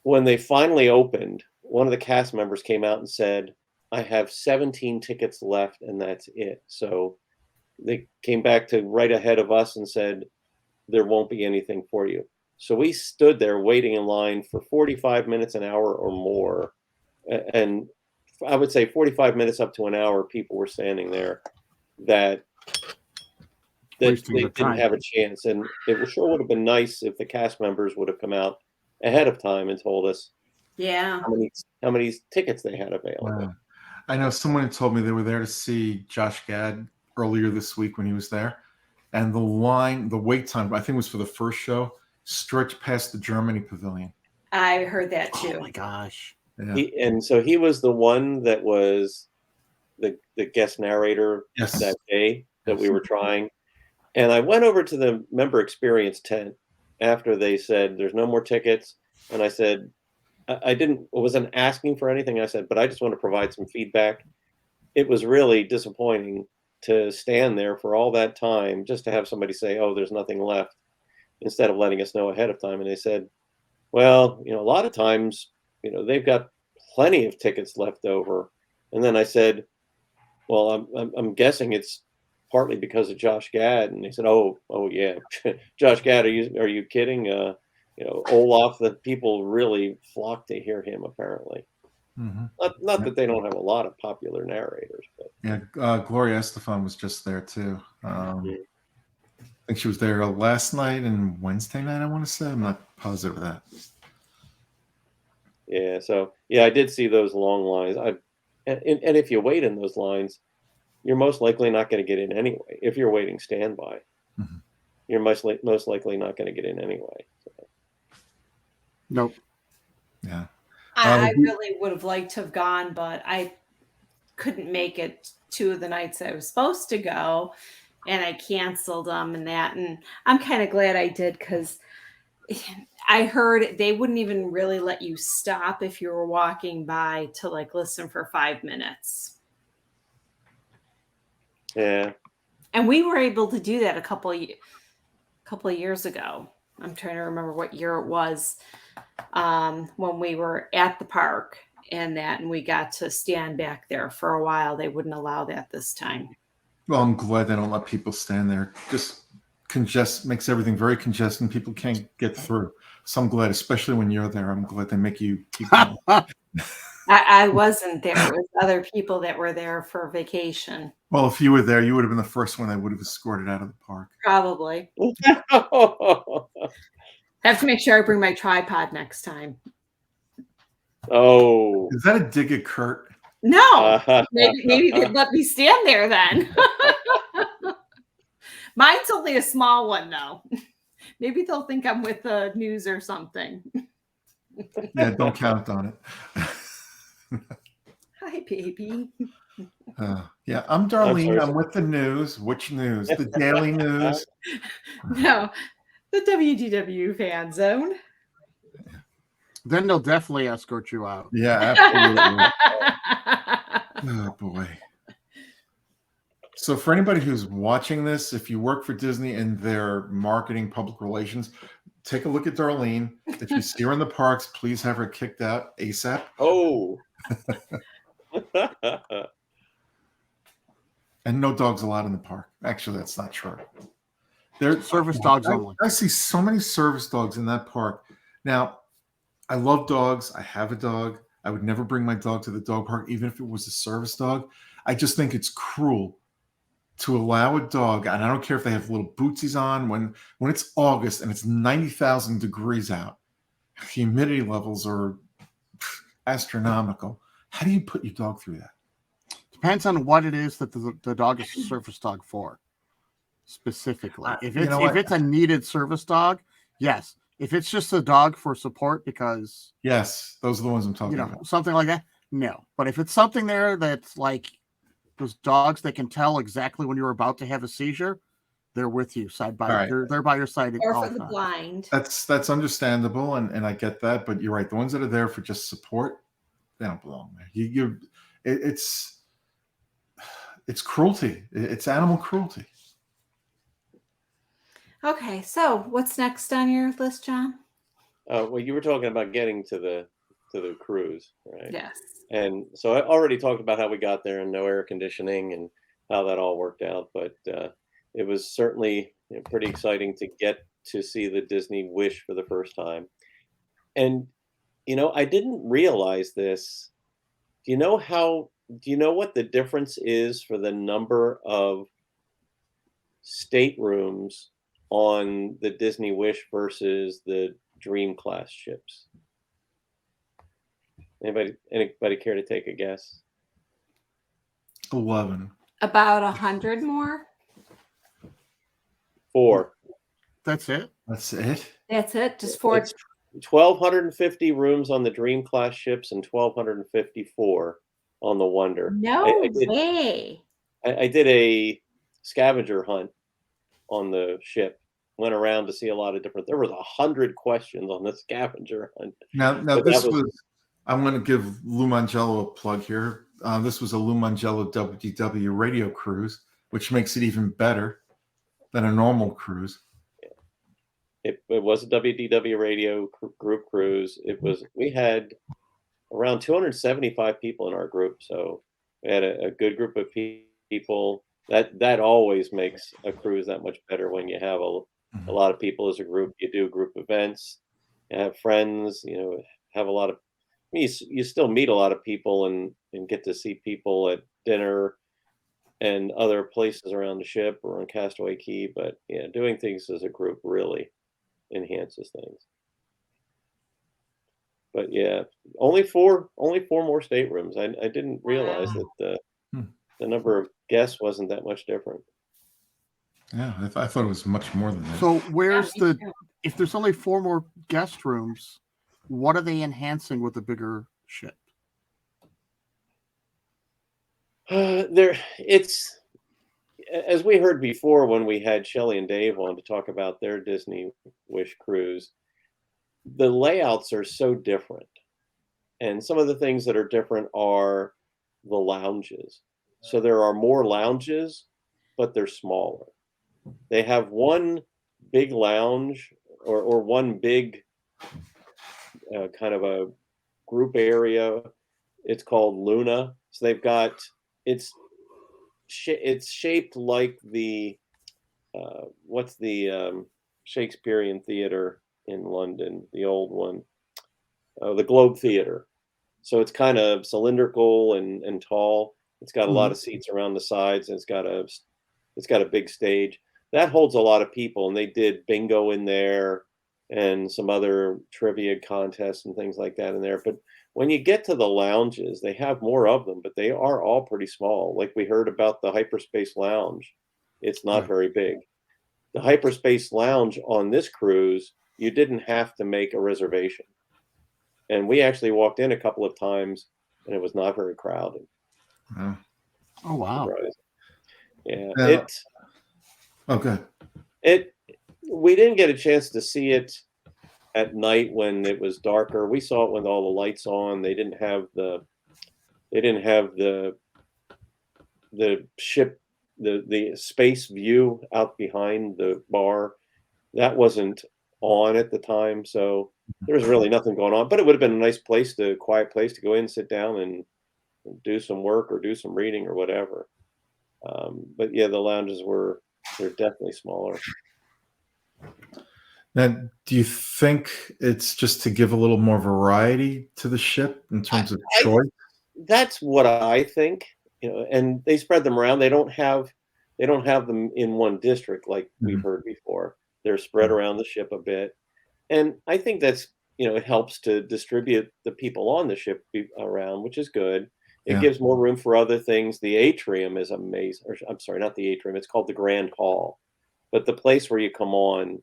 When they finally opened, one of the cast members came out and said, I have 17 tickets left and that's it. So they came back to right ahead of us and said, there won't be anything for you. So we stood there waiting in line for 45 minutes, an hour or more. And I would say 45 minutes up to an hour, people were standing there that they didn't have a chance. And it sure would have been nice if the cast members would have come out ahead of time and told us how many tickets they had available. Wow. I know someone had told me they were there to see Josh Gad earlier this week when he was there. And the wait time, I think it was for the first show, stretched past the Germany pavilion. I heard that too. Oh my gosh. Yeah. And so he was the one that was the guest narrator that day that we were trying. And I went over to the member experience tent after they said there's no more tickets. And I said, I wasn't asking for anything. I said, but I just want to provide some feedback. It was really disappointing to stand there for all that time just to have somebody say, oh, there's nothing left, instead of letting us know ahead of time. And they said, well, a lot of times, they've got plenty of tickets left over. And then I said, well, I'm guessing it's partly because of Josh Gad. And they said, oh yeah, Josh Gad, are you kidding? Olaf, that people really flock to hear him, apparently. Mm-hmm. Not that they don't have a lot of popular narrators, but Gloria Estefan was just there too. I think she was there last night and Wednesday night, I want to say. I'm not positive of that. Yeah, so I did see those long lines. And if you wait in those lines, you're most likely not going to get in anyway. If you're waiting standby, you're most likely not going to get in anyway. So. Nope. Yeah. I really would have liked to have gone, but I couldn't make it 2 of the nights I was supposed to go, and I canceled them and that. And I'm kind of glad I did, because I heard they wouldn't even really let you stop if you were walking by to listen for 5 minutes. Yeah. And we were able to do that a couple of couple of years ago. I'm trying to remember what year it was, when we were at the park and we got to stand back there for a while. They wouldn't allow that this time. Well, I'm glad they don't let people stand there. Just makes everything very congested and people can't get through. So I'm glad, especially when you're there, I'm glad they make you keep going. I wasn't there. It was other people that were there for vacation. Well, if you were there, you would have been the first one they would have escorted out of the park. Probably. Have to make sure I bring my tripod next time. Oh. Is that a dig at Kurt? No. Maybe they'd let me stand there then. Mine's only a small one, though. Maybe they'll think I'm with the news or something. Yeah, don't count on it. Hi, baby. Yeah, I'm Darlene. I'm with the news. Which news? The Daily News? No, the WDW Fan Zone. Then they'll definitely escort you out. Yeah, absolutely. Oh, boy. So for anybody who's watching this, if you work for Disney and their marketing public relations, take a look at Darlene. If you see her in the parks, please have her kicked out ASAP. Oh. And no dogs allowed in the park. Actually, that's not true. They're Service dogs only. I see so many service dogs in that park. Now, I love dogs. I have a dog. I would never bring my dog to the dog park, even if it was a service dog. I just think it's cruel to allow a dog, and I don't care if they have little bootsies on, when it's August and it's 90,000 degrees out, humidity levels are astronomical. How do you put your dog through that? Depends on what it is that the dog is a service dog for, specifically. If it's a needed service dog, yes. If it's just a dog for support because... Yes, those are the ones I'm talking about. Something like that, no. But if it's something there that's like those dogs that can tell exactly when you're about to have a seizure, they're with you side by right. They're by your side. Or for the blind. That's understandable, and I get that. But you're right. The ones that are there for just support, they don't belong there. It's cruelty. It's animal cruelty. Okay, so what's next on your list, John? Well, you were talking about getting to the cruise, right? Yes. And so I already talked about how we got there and no air conditioning and how that all worked out. But it was certainly pretty exciting to get to see the Disney Wish for the first time. And I didn't realize this. Do you know what the difference is for the number of staterooms on the Disney Wish versus the Dream class ships? Anybody care to take a guess? 11. About 100 more? 4. That's it? That's it? That's it? Just 4? It's 1,250 rooms on the Dream class ships and 1,254 on the Wonder. No way. I did a scavenger hunt on the ship. Went around to see a lot of different. There was 100 questions on the scavenger hunt. Now this was. I'm going to give Lou Mangello a plug here. This was a Lou Mangello WDW radio cruise, which makes it even better than a normal cruise. It was a WDW radio group cruise. We had around 275 people in our group, so we had a good group of people. That always makes a cruise that much better when you have a lot of people as a group. You do group events, you have friends, have a lot of. You still meet a lot of people and get to see people at dinner and other places around the ship or on Castaway Cay. But yeah, doing things as a group really enhances things. But yeah, only four more staterooms. I didn't realize that the number of guests wasn't that much different. Yeah, I thought it was much more than that. So if there's only 4 more guest rooms, what are they enhancing with the bigger ship? It's, as we heard before when we had Shelley and Dave on to talk about their Disney Wish cruise, the layouts are so different. And some of the things that are different are the lounges. So there are more lounges, but they're smaller. They have one big lounge or one big kind of a group area. It's called Luna. So they've got it's it's shaped like the what's the Shakespearean theater in London, the old one, the Globe Theater. So it's kind of cylindrical and tall. It's got a lot Mhm. of seats around the sides, and it's got a big stage that holds a lot of people. And they did bingo in there and some other trivia contests and things like that in there. But when you get to the lounges, they have more of them, but they are all pretty small. Like we heard about the Hyperspace Lounge, it's not Right. very big. The Hyperspace Lounge on this cruise, you didn't have to make a reservation. And we actually walked in a couple of times and it was not very crowded. Yeah. Oh wow. Surprising. Yeah. Yeah. Okay. We didn't get a chance to see it at night when it was darker. We saw it with all the lights on. They didn't have the ship the space view out behind the bar. That wasn't on at the time, so there was really nothing going on. But it would have been a nice place quiet place to go in, sit down, and do some work or do some reading or whatever. But yeah, the lounges they're definitely smaller. Now, do you think it's just to give a little more variety to the ship in terms of I choice? That's what I think, and they spread them around. They don't have them in one district like we've Mhm. heard before. They're spread Mhm. around the ship a bit, and I think that's it helps to distribute the people on the ship around, which is good. It Yeah. gives more room for other things. The atrium is amazing. Or, I'm sorry, not the atrium. It's called the Grand Hall, but the place where you come on,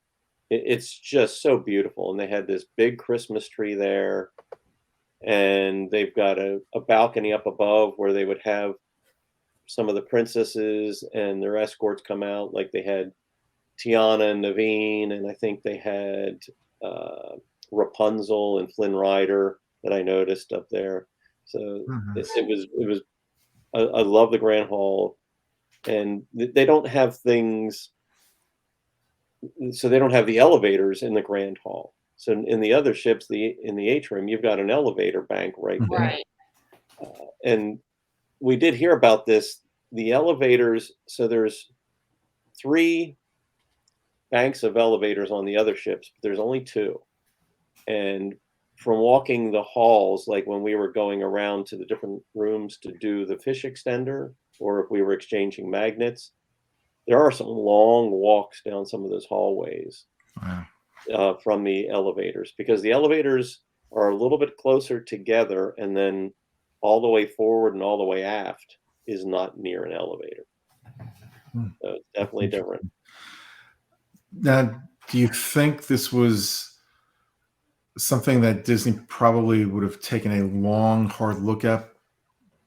it's just so beautiful. And they had this big Christmas tree there, and they've got a balcony up above where they would have some of the princesses and their escorts come out. Like they had Tiana and Naveen, and I think they had uh, Rapunzel and Flynn Rider that I noticed up there. So Mhm. it was. I love the Grand Hall, and they don't have things. So they don't have the elevators in the Grand Hall. So in the other ships, in the atrium, you've got an elevator bank right Mhm. there, Right. and we did hear about this. The elevators. So there's three banks of elevators on the other ships, but there's only two. And from walking the halls, like when we were going around to the different rooms to do the fish extender, or if we were exchanging magnets, there are some long walks down some of those hallways Wow. from the elevators because the elevators are a little bit closer together, and then all the way forward and all the way aft is not near an elevator. Hmm. So it's definitely different. Now, do you think this was something that Disney probably would have taken a long, hard look at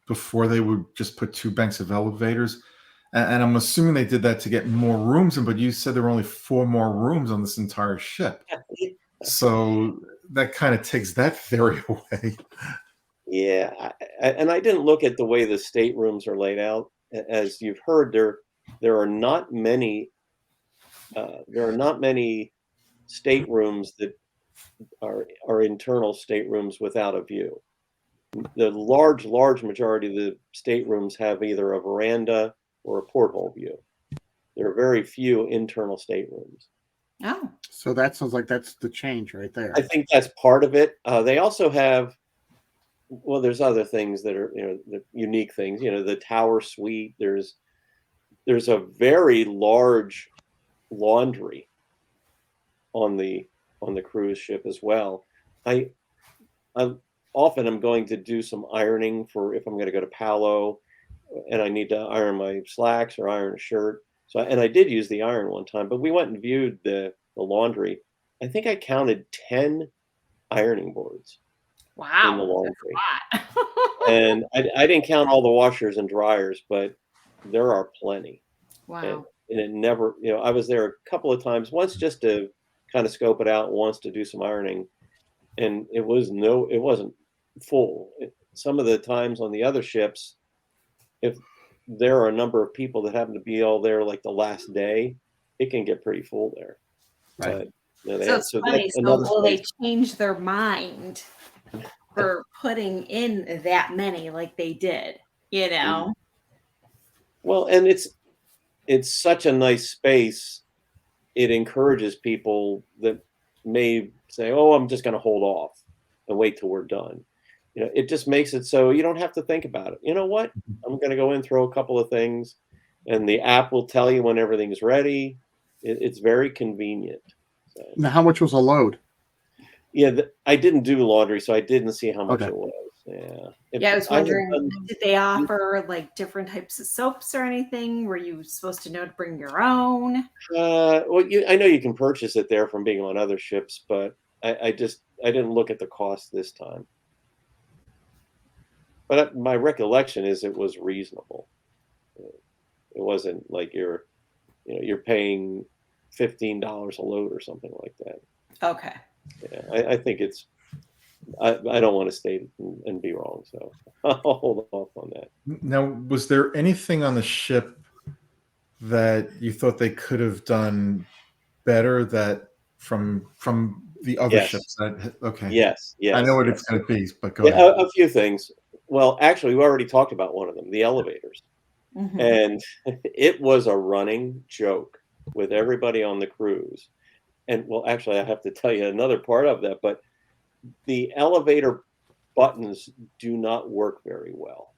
before they would just put two banks of elevators? And I'm assuming they did that to get more rooms in, but you said there were only 4 more rooms on this entire ship. So that kind of takes that theory away. Yeah, and I didn't look at the way the staterooms are laid out. As you've heard, there are not many there are not many staterooms that are internal staterooms without a view. The large majority of the staterooms have either a veranda or a porthole view. There are very few internal staterooms. Oh. So that sounds like that's the change right there. I think that's part of it. They also have well, there's other things that are the unique things. The tower suite. There's a very large laundry on the cruise ship as well. I I often am going to do some ironing for if I'm going to go to Palo, and I need to iron my slacks or iron a shirt. So and I did use the iron one time, but we went and viewed the laundry. I think I counted 10 ironing boards in the Wow. laundry. That's a lot. And I didn't count all the washers and dryers, but there are plenty. And, Wow. and it never, I was there a couple of times, once just to kind of scope it out, once to do some ironing, and it wasn't full. Some of the times on the other ships, if there are a number of people that happen to be all there like the last day, it can get pretty full there. Right. But, So it's funny. that's So another will they space. change their mind for putting in that many like they did? You know? Well, and it's such a nice space. It encourages people that may say, "Oh, I'm just going to hold off and wait till we're done." It just makes it so you don't have to think about it. You know what? I'm going to go in, throw a couple of things, and the app will tell you when everything's ready. It's very convenient. So, Now, how much was a load? yeah, I didn't do laundry, so I didn't see how much Okay. it was. Yeah. Yeah, I was I had wondering, done- did they offer like different types of soaps or anything? Were you supposed to know to bring your own? well, I know you can purchase it there from being on other ships, but I didn't look at the cost this time. But my recollection is it was reasonable. It wasn't like you're paying $15 a load or something like that. Okay. Yeah, I think it's. I don't want to state it and be wrong, so I'll hold off on that. Now, was there anything on the ship that you thought they could have done better that from the other Yes. ships? Okay. Yes. I know what Yes. it's going to be, but go Yeah, ahead. a few things. Well, actually, we already talked about one of them, the elevators. Mhm. And it was a running joke with everybody on the cruise. And well, actually, I have to tell you another part of that, but the elevator buttons do not work very well.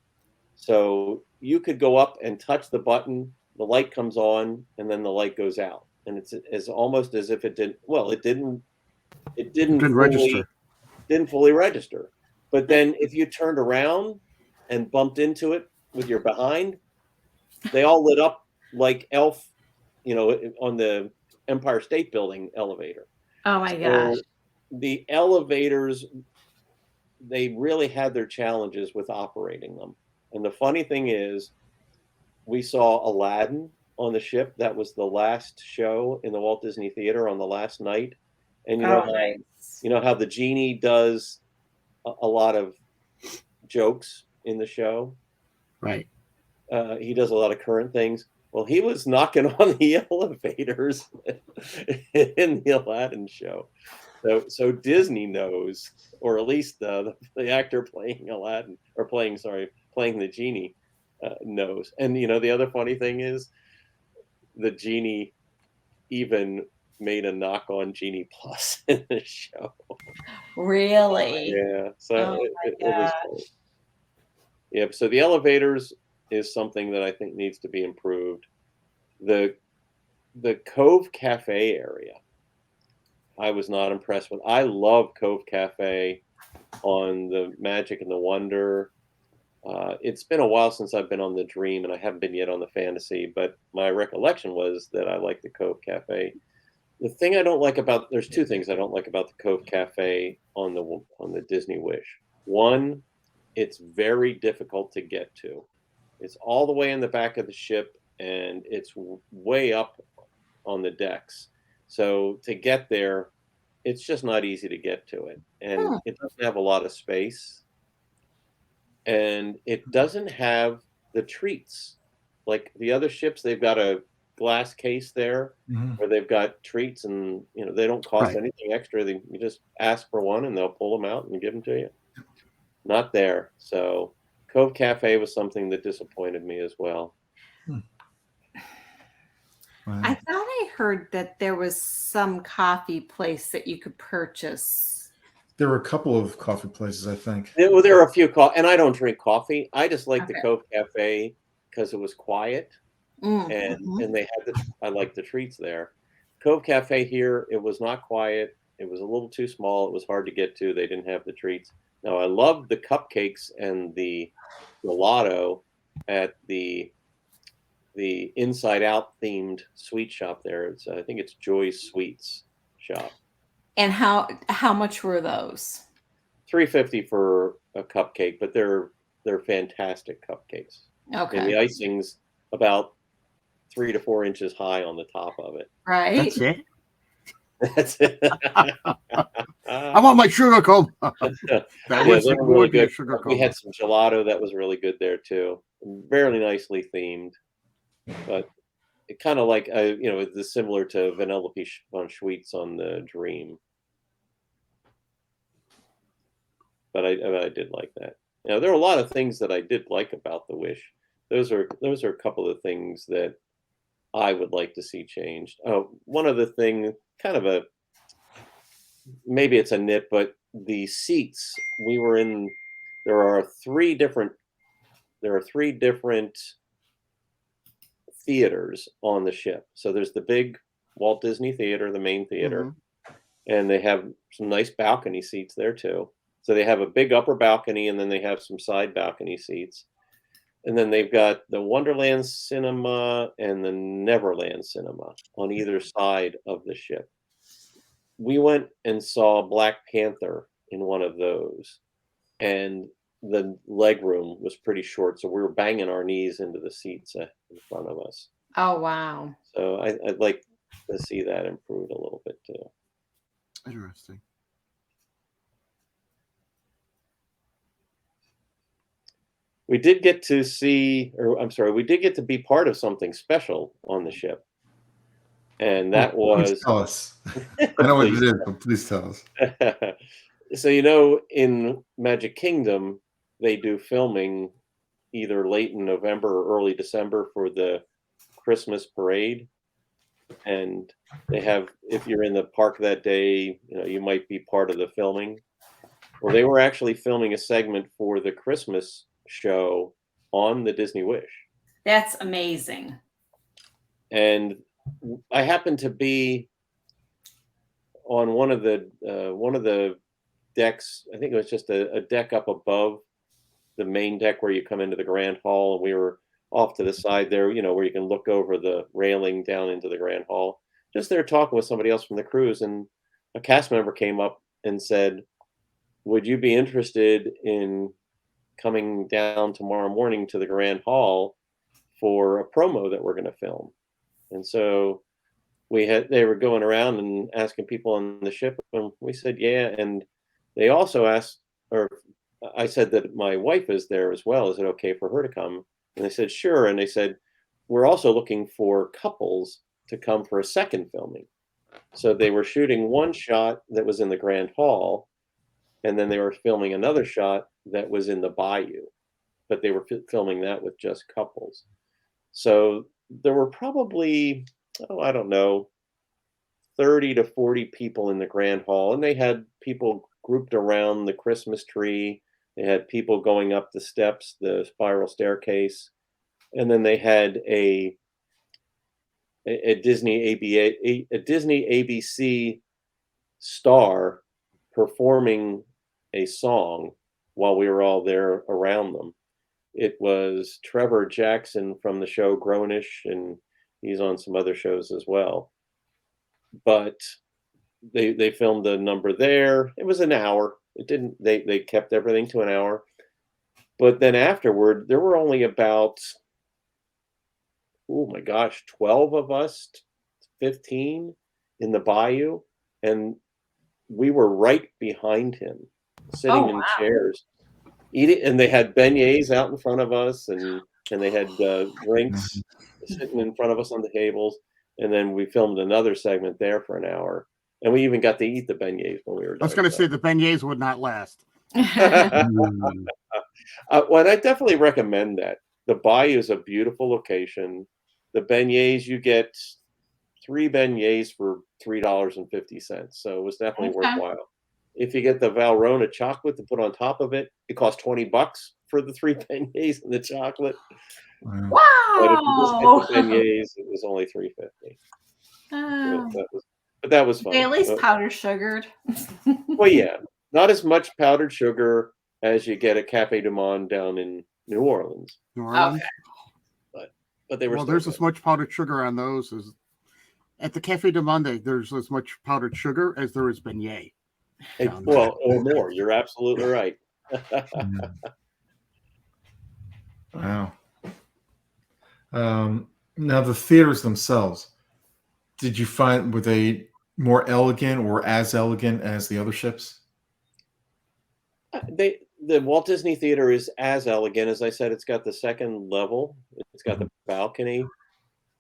So you could go up and touch the button, the light comes on, and then the light goes out. And it's almost as if it didn't, well, it didn't Didn't register. fully register. But then if you turned around and bumped into it with your behind, they all lit up like Elf, on the Empire State Building elevator. Oh my gosh. So the elevators, they really had their challenges with operating them. And the funny thing is, we saw Aladdin on the ship. That was the last show in the Walt Disney Theater on the last night. And Oh, nice. you know how the genie does a lot of jokes in the show. Right. He does a lot of current things. Well, he was knocking on the elevators in the Aladdin show. So Disney knows, or at least the actor playing Aladdin, or playing the genie, knows. And the other funny thing is, the genie even made a knock on Genie Plus in the show. Really? Yeah, so Oh it my was gosh. funny. Yeah, so the elevators is something that I think needs to be improved. The Cove Cafe area, I was not impressed with. I love Cove Cafe on the Magic and the Wonder. It's been a while since I've been on the Dream, and I haven't been yet on the Fantasy, but my recollection was that I like the Cove Cafe. There's two things I don't like about the Cove Cafe on the Disney Wish. One, it's very difficult to get to. It's all the way in the back of the ship, and it's way up on the decks. So to get there, it's just not easy to get to it, and Hmm. it doesn't have a lot of space, and it doesn't have the treats like the other ships. They've got a glass case there Mhm. where they've got treats, and they don't cost Right. anything extra. You just ask for one, and they'll pull them out and give them to you. Not there. So Cove Cafe was something that disappointed me as well. Wow. I thought I heard that there was some coffee place that you could purchase. There were a couple of coffee places, I think. Well, there are a few and I don't drink coffee. I just like the Okay. Cove Cafe because it was quiet, and Mhm. they had I like the treats there. Cove Cafe here, it was not quiet. It was a little too small. It was hard to get to. They didn't have the treats. Now I love the cupcakes and the gelato at the Inside Out themed sweet shop there. I think it's Joy's Sweets shop. And how much were those? $3.50 for a cupcake, but they're fantastic cupcakes. And the Okay. icing's about 3 to 4 inches high on the top of it. Right? That's it. That's it. I want my sugar cone. That Yeah, was they were really would be a good. sugar We cone. had some gelato that was really good there too. Very nicely themed. But it kind of like it's similar to Vanellope von Schweetz on the Dream. But I did like that. There are a lot of things that I did like about the Wish. Those are a couple of things that I would like to see changed. One other thing, kind of maybe it's a nit, but the seats we were in, there are three different theaters on the ship. So there's the big Walt Disney Theater, the main theater, and they have some nice balcony seats there too. So they have a big upper balcony, and then they have some side balcony seats. And then they've got the Wonderland Cinema and the Neverland Cinema on either side of the ship. We went and saw Black Panther in one of those, and the leg room was pretty short, so we were banging our knees into the seats in front of us. Oh, wow. So I'd like to see that improved a little bit too. Interesting. We did get to we did get to be part of something special on the ship. And that was... Please tell us. I know what it is, but please tell us. So, in Magic Kingdom, they do filming either late in November or early December for the Christmas parade. And they have, if you're in the park that day, you might be part of the filming. Well, they were actually filming a segment for the Christmas show on the Disney Wish. That's amazing. And I happened to be on one of the decks. I think it was just a deck up above the main deck where you come into the Grand Hall, and we were off to the side there, where you can look over the railing down into the Grand Hall. Just there talking with somebody else from the cruise, and a cast member came up and said, "Would you be interested in coming down tomorrow morning to the Grand Hall for a promo that we're going to film?" And so they were going around and asking people on the ship, and we said, yeah. And they also asked, or I said that my wife is there as well. Is it okay for her to come? And they said, sure. And they said, we're also looking for couples to come for a second filming. So they were shooting one shot that was in the Grand Hall, and then they were filming another shot that was in the Bayou, but they were filming that with just couples. So there were probably, I don't know, 30 to 40 people in the Grand Hall, and they had people grouped around the Christmas tree. They had people going up the steps, the spiral staircase, and then they had a Disney ABC star performing a song while we were all there around them. It was Trevor Jackson from the show Grownish, and he's on some other shows as well. But they filmed the number there. It was an hour. It didn't. They kept everything to an hour. But then afterward, there were only about, oh my gosh, 12 of us, 15 in the Bayou, and we were right behind him, sitting in chairs, eating, and they had beignets out in front of us, and they had drinks sitting in front of us on the tables. And then we filmed another segment there for an hour, and we even got to eat the beignets when we were done. I was going to say the beignets would not last. Well, I definitely recommend that. The Bayou is a beautiful location. The beignets, you get 3 beignets for $3.50, so it was definitely worthwhile. If you get the Valrhona chocolate to put on top of it, it costs $20 for the 3 beignets and the chocolate. Wow! But if you just get the beignets, it was only $3.50. But that was fun. They at least powder sugared. Well, yeah, not as much powdered sugar as you get at Cafe Du Monde down in New Orleans. Okay. But they were. Well, there's as much powdered sugar on those as at the Cafe Du Monde. There's as much powdered sugar as there is beignet. Well, or more. You're absolutely right. Wow. Now the theaters themselves, did you find, were they more elegant or as elegant as the other ships? The Walt Disney Theater is as elegant. As I said, it's got the second level. It's got the balcony,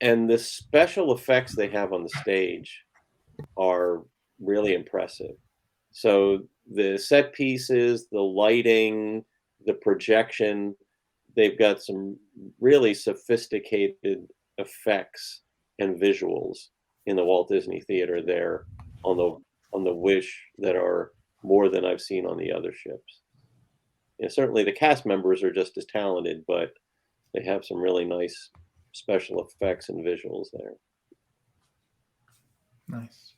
And the special effects they have on the stage are really impressive. So the set pieces, the lighting, the projection, they've got some really sophisticated effects and visuals in the Walt Disney Theater there on the Wish that are more than I've seen on the other ships. Certainly the cast members are just as talented, but they have some really nice special effects and visuals there. Nice.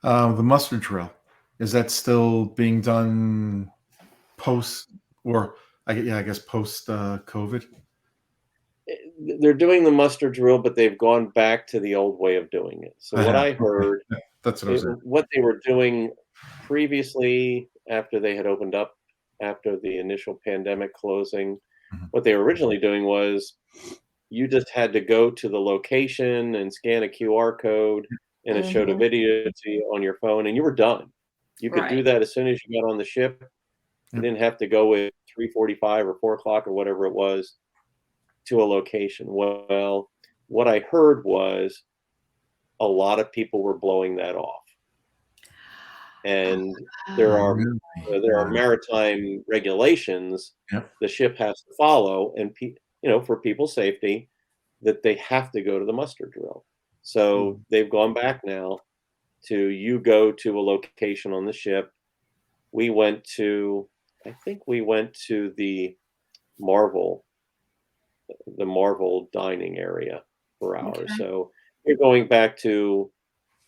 The muster drill, is that still being done post, or I guess post COVID? They're doing the muster drill, but they've gone back to the old way of doing it. So what I heard, that's what I was saying. What they were doing previously after they had opened up after the initial pandemic closing, what they were originally doing was you just had to go to the location and scan a QR code, and it showed a video to you on your phone, and you were done. You could do that as soon as you got on the ship. You didn't have to go at 3:45 or 4 o'clock or whatever it was to a location. Well, what I heard was a lot of people were blowing that off. And there are maritime regulations the ship has to follow, and for people's safety, that they have to go to the muster drill. So they've gone back now to you go to a location on the ship. I think we went to the Marvel dining area for ours. Okay. So you're going back to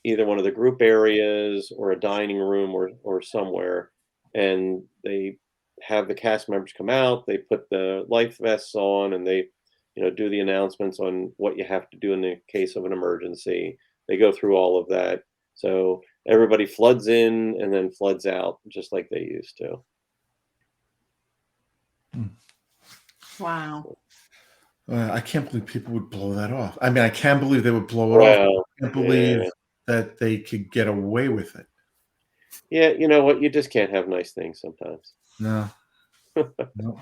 either one of the group areas or a dining room or somewhere, and they have the cast members come out, they put the life vests on, and they do the announcements on what you have to do in the case of an emergency. They go through all of that. So everybody floods in and then floods out just like they used to. Wow. I can't believe people would blow that off. I mean, I can believe they would blow it off. I can't believe that they could get away with it. Yeah, you know what? You just can't have nice things sometimes. No. No.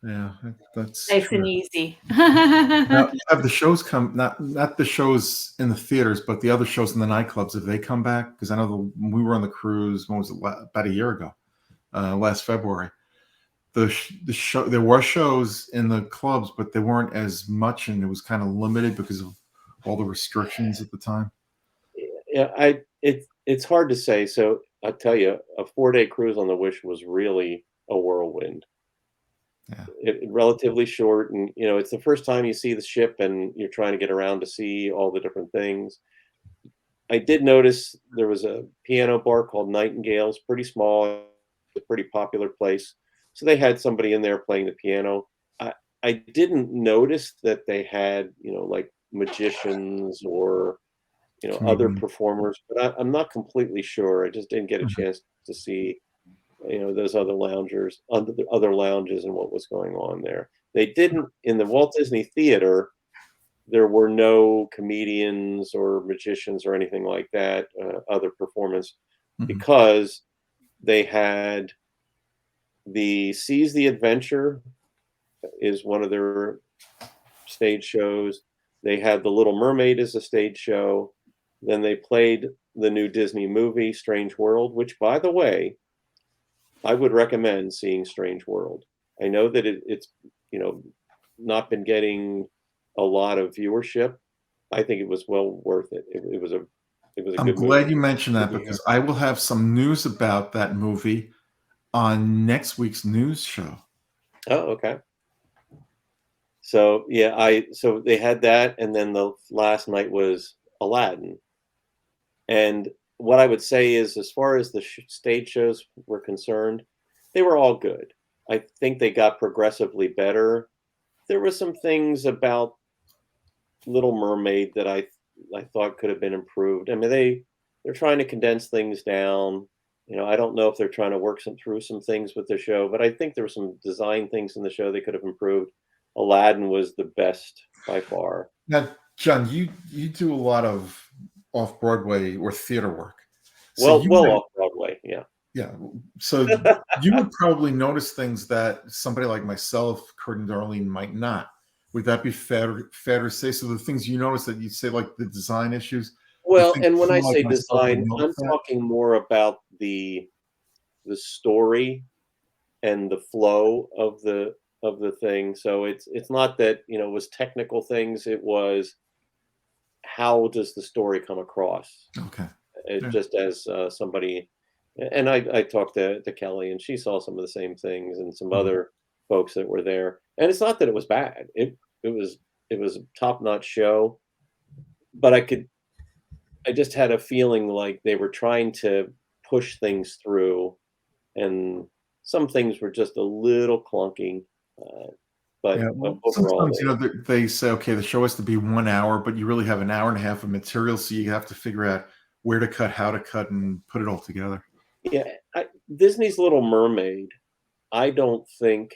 Yeah, that's nice and easy. Now, have the shows come, not the shows in the theaters, but the other shows in the nightclubs, have they come back? Because I know we were on the cruise, when was it, about a year ago, last February. The show, there were shows in the clubs, but they weren't as much, and it was kind of limited because of all the restrictions at the time. Yeah, it's hard to say. So I'll tell you, a 4-day cruise on the Wish was really a whirlwind. Yeah. Relatively short, and it's the first time you see the ship and you're trying to get around to see all the different things. I did notice there was a piano bar called Nightingale's, pretty small, a pretty popular place. So they had somebody in there playing the piano. I didn't notice that they had, like magicians or, other performers, but I'm not completely sure. I just didn't get a chance to see those other lounges and what was going on there. They didn't, in the Walt Disney Theater, there were no comedians or magicians or anything like that, other performance, because they had the Seize the Adventure is one of their stage shows. They had The Little Mermaid as a stage show. Then they played the new Disney movie, Strange World, which, by the way, I would recommend seeing Strange World. I know that it's not been getting a lot of viewership. I think it was well worth it. It was a I'm good glad movie. you mentioned that, because I will have some news about that movie on next week's news show. Oh, okay. So so they had that, and then the last night was Aladdin. And what I would say is, as far as the stage shows were concerned, they were all good. I think they got progressively better. There were some things about Little Mermaid that I thought could have been improved. I mean, they're trying to condense things down. I don't know if they're trying to work through some things with the show, but I think there were some design things in the show they could have improved. Aladdin was the best by far. Now, John, you do a lot of off-Broadway or theater work. So well off-Broadway, yeah. Yeah. So you would probably notice things that somebody like myself, Kurt and Darlene, might not. Would that be fair to say? So the things you notice that you say, like the design issues. Well, and when I like say myself would design, notice I'm that? talking more about the story and the flow of the thing. So it's not that, it was technical things. It was, how does the story come across? Okay. It Yeah. just as somebody, and I talked to Kelly, and she saw some of the same things, and some Mhm. other folks that were there. And it's not that it was bad. It was a top notch show, but I just had a feeling like they were trying to push things through, and some things were just a little clunky. Uh, Yeah, but well, overall, sometimes they say, okay, the show has to be 1 hour, but you really have an hour and a half of material, so you have to figure out where to cut, how to cut, and put it all together. yeah, Disney's Little Mermaid, I don't think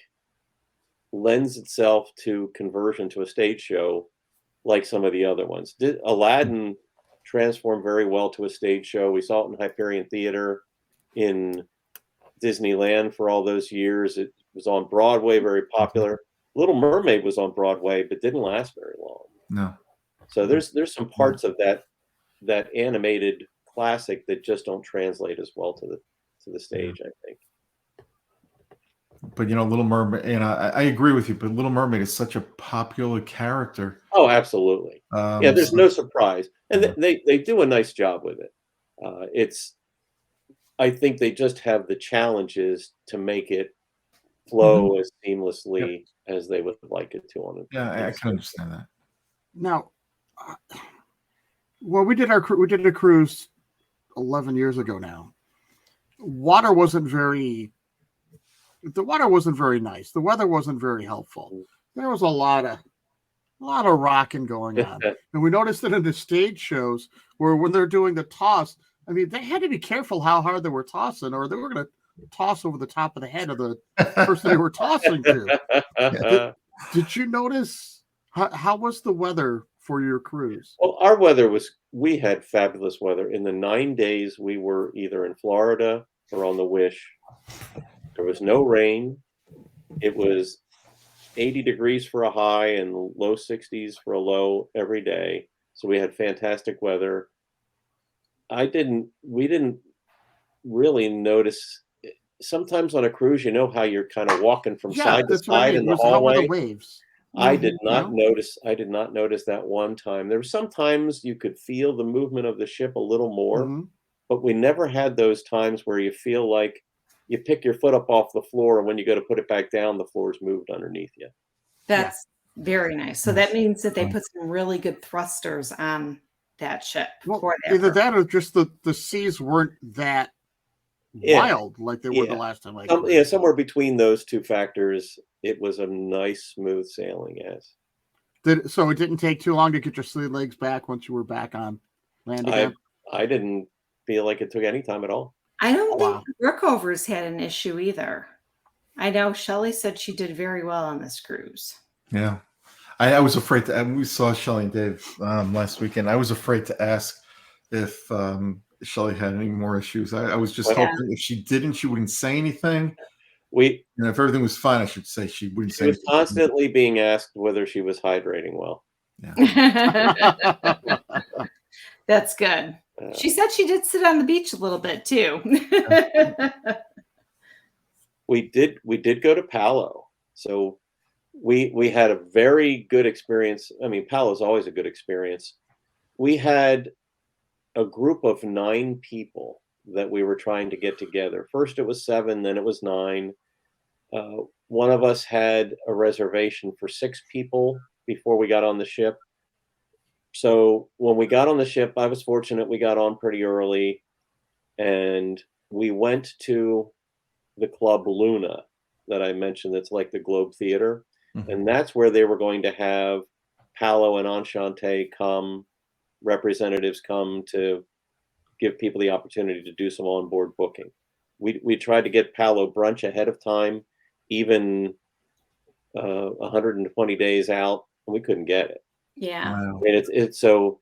lends itself to conversion to a stage show like some of the other ones. Aladdin transformed very well to a stage show. We saw it in Hyperion Theater, in Disneyland for all those years. It was on Broadway, very popular. Little Mermaid was on Broadway, but didn't last very long. No. So there's some parts of that animated classic that just don't translate as well to the stage, I think. But Little Mermaid, I agree with you. But Little Mermaid is such a popular character. Oh, absolutely. Yeah, there's So- no surprise, and Yeah. they do a nice job with it. I think they just have the challenges to make it flow as seamlessly as they would like it to on it. Yeah, I can understand that. Now, well, we did a cruise 11 years ago now. The water wasn't very nice. The weather wasn't very helpful. There was a lot of rocking going on. And we noticed that in the stage shows where when they're doing the toss, I mean, they had to be careful how hard they were tossing, or they were going to toss over the top of the head of the person they were tossing to. Did you notice how was the weather for your cruise? Well, we had fabulous weather. In the 9 days we were either in Florida or on the Wish. There was no rain. It was 80 degrees for a high and low 60s for a low every day. So we had fantastic weather. We didn't really notice. Sometimes on a cruise, how you're kind of walking from side to that's what I side mean. in the How were the hallway. waves? I did not notice that one time. There were some times you could feel the movement of the ship a little more, but we never had those times where you feel like you pick your foot up off the floor, and when you go to put it back down, the floor's moved underneath you. That's very nice. So that means that they put some really good thrusters on that ship. Well, for that either purpose. that or just the seas weren't that wild like they were the last time I cruised. Somewhere between those two factors, it was a nice, smooth sailing. Yes. So it didn't take too long to get your sea legs back once you were back on land again? I didn't feel like it took any time at all. I don't think the workovers had an issue either. I know Shelley said she did very well on this cruise. Yeah. I was afraid to, and we saw Shelley and Dave last weekend. I was afraid to ask if Shelley had any more issues. I was just hoping if she didn't, she wouldn't say anything. If everything was fine, I should say she wouldn't say anything. She was constantly being asked whether she was hydrating well. Yeah. That's good. She said she did sit on the beach a little bit too. We did go to Palo. So we had a very good experience. I mean, Palo is always a good experience. We had a group of 9 people that we were trying to get together. First it was 7, then it was 9. One of us had a reservation for 6 people before we got on the ship. So when we got on the ship, I was fortunate we got on pretty early, and we went to the Club Luna that I mentioned that's like the Globe Theater. And that's where they were going to have Palo and Enchante representatives come to give people the opportunity to do some onboard booking. We tried to get Palo brunch ahead of time, even 120 days out, and we couldn't get it. Yeah. Wow. I mean, it's so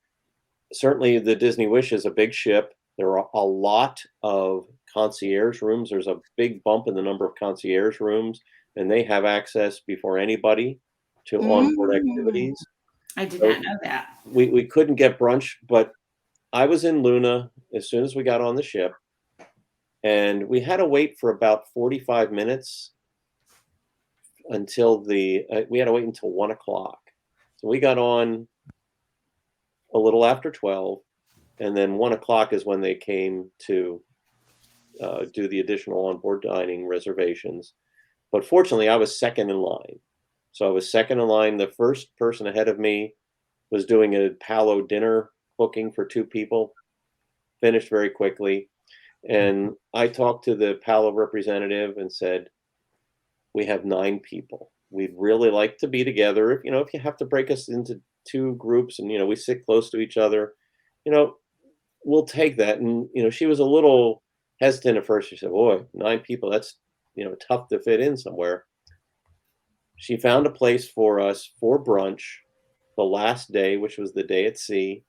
certainly the Disney Wish is a big ship. There are a lot of concierge rooms. There's a big bump in the number of concierge rooms, and they have access before anybody to onboard activities. I did So not know that. we couldn't get brunch, but I was in Luna as soon as we got on the ship, and we had to wait for about 45 minutes until we had to wait until 1 o'clock. So we got on a little after 12, and then 1 o'clock is when they came to do the additional onboard dining reservations. But fortunately, I was second in line. So I was second in line. The first person ahead of me was doing a Palo dinner booking for 2 people, finished very quickly. And I talked to the Palo representative and said, we have 9 people. We'd really like to be together. If you have to break us into 2 groups and, we sit close to each other, we'll take that. And, she was a little hesitant at first. She said, boy, 9 people, that's, tough to fit in somewhere. She found a place for us for brunch the last day, which was the day at sea.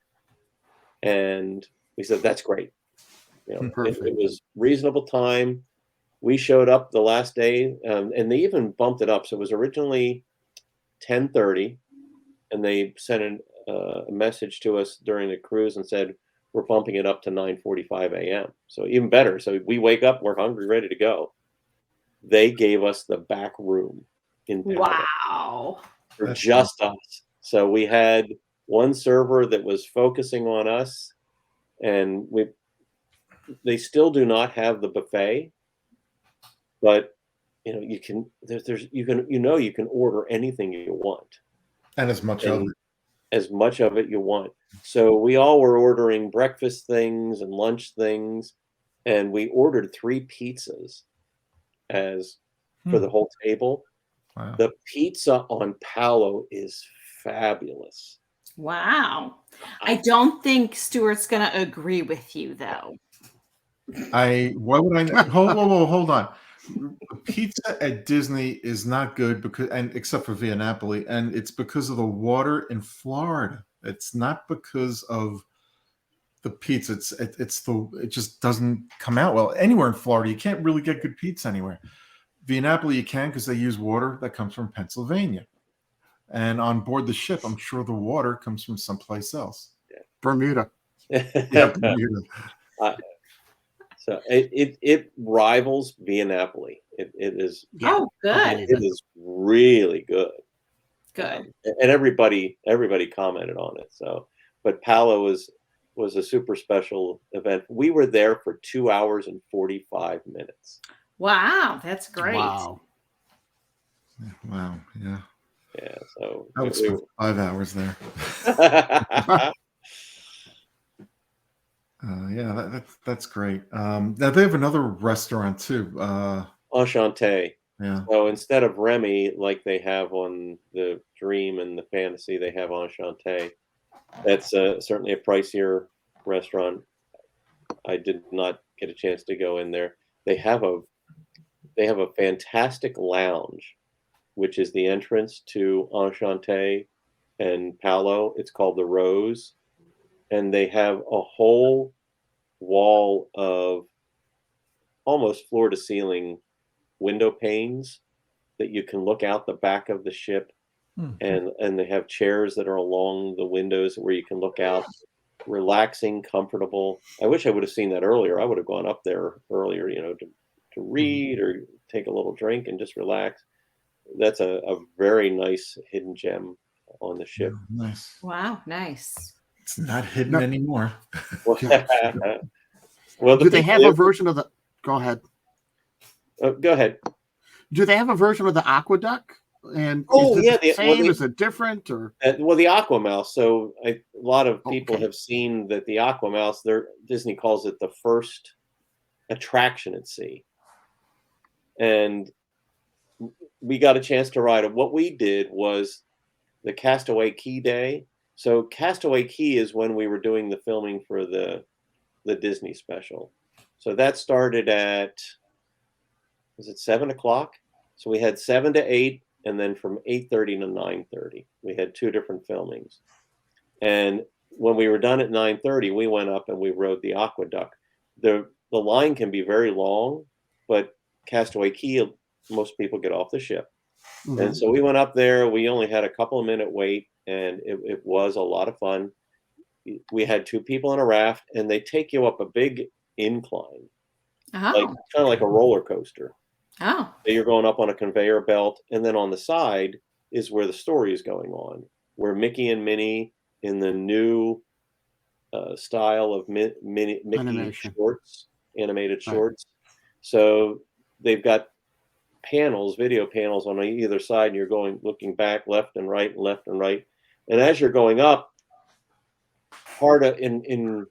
And we said, that's great. It was reasonable time. We showed up the last day, and they even bumped it up. So it was originally 10:30, and they sent a message to us during the cruise and said, we're bumping it up to 9:45 a.m. So even better. So we wake up, we're hungry, ready to go. They gave us the back room in Palo Wow. for just us. So we had one server that was focusing on us, and they still do not have the buffet, but you can you can order anything you want, and as much of it you want. So we all were ordering breakfast things and lunch things, and we ordered 3 pizzas for the whole table. Wow. The pizza on Palo is fabulous. Wow. I don't think Stuart's going to agree with you, though. Why would I? Hold on. Pizza at Disney is not good except for Via Napoli, and it's because of the water in Florida. It's not because of the pizza. It just doesn't come out well anywhere in Florida. You can't really get good pizza anywhere. Via Napoli you can, because they use water that comes from Pennsylvania, and on board the ship, I'm sure the water comes from someplace else. Bermuda. Yeah, Bermuda. So it rivals Via Napoli. It is. Oh, good. It is really good. Good. And everybody commented on it. So, but Palo was a super special event. We were there for 2 hours and 45 minutes. Wow, that's great. Wow. Wow. Yeah. Yeah. So I would spend 5 hours there. Yeah, that's great. Now they have another restaurant too. Enchanté. Yeah. So instead of Remy, like they have on the Dream and the Fantasy, they have Enchanté. That's certainly a pricier restaurant. I did not get a chance to go in there. They have a fantastic lounge, which is the entrance to Enchanté and Palo. It's called the Rose, and they have a whole wall of almost floor to ceiling window panes that you can look out the back of the ship, and they have chairs that are along the windows where you can look out, relaxing, comfortable. I wish I would have seen that earlier. I would have gone up there earlier, to read or take a little drink and just relax. That's a very nice hidden gem on the ship. Nice. Wow, nice. It's not hidden anymore. Well, do they have a version of the? Go ahead. Go ahead. Do they have a version of the aqueduct? And is it the same? Is it different? Or the Aqua Mouse. So a lot of people have seen that the Aqua Mouse. Disney calls it the first attraction at sea, and we got a chance to ride it. What we did was the Castaway Key Day. So Castaway Key is when we were doing the filming for the Disney special. So that started at, was it 7 o'clock? So we had 7 to 8, and then from 8:30 to 9:30, we had 2 different filmings. And when we were done at 9:30, we went up and we rode the aqueduct. The line can be very long, but Castaway Key, most people get off the ship. Mhm. And so we went up there. We only had a couple of minute wait, and it was a lot of fun. We had 2 people in a raft, and they take you up a big incline, like Oh. kind of like a roller coaster. Oh. So you're going up on a conveyor belt, and then on the side is where the story is going on, where Mickey and Minnie in the new style of Mickey Animation. shorts, animated Right. shorts. So they've got panels, video panels on either side, and you're going looking back, left and right, and left and right. And as you're going up, part of in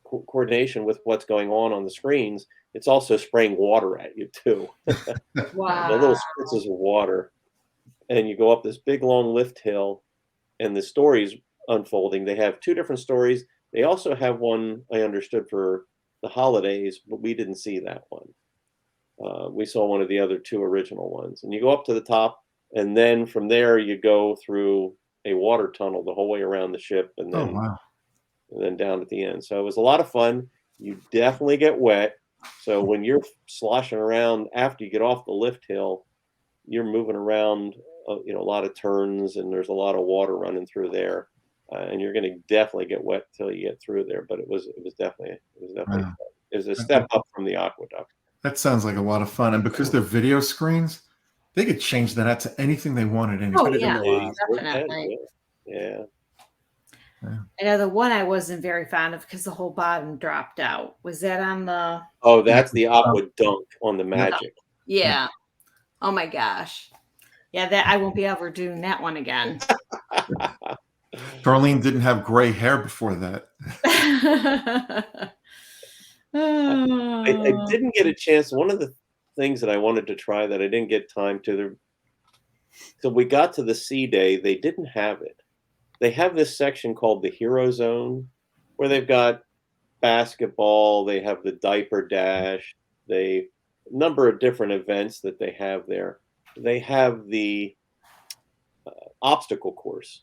coordination with what's going on the screens, it's also spraying water at you too. The Wow. little spritzes of water, and you go up this big long lift hill, and the story's unfolding. They have 2 different stories. They also have one I understood for the holidays, but we didn't see that one. We saw one of the other 2 original ones, and you go up to the top, and then from there you go through a water tunnel the whole way around the ship, and Oh then wow. down at the end. So it was a lot of fun. You definitely get wet. So when you're sloshing around after you get off the lift hill, you're moving around, a lot of turns, and there's a lot of water running through there, and you're going to definitely get wet till you get through there. But it was definitely Wow. fun. It was a That, step that- up from the aqueduct. that sounds like a lot of fun. And because they're video screens, they could change that out to anything they wanted Oh, anytime. yeah, You sure can, definitely. yeah. I know the one I wasn't very fond of because the whole bottom dropped out. Was that on the? Oh, that's the aqua dunk on the Yep. Magic. Yeah. Oh my gosh. Yeah, that I won't be ever doing that one again. Darlene didn't have gray hair before that. I didn't get a chance. One of the things that I wanted to try that I didn't get time to. So we got to the sea day. They didn't have it. They have this section called the Hero Zone, where they've got basketball. They have the diaper dash. They number of different events that they have there. They have the obstacle course.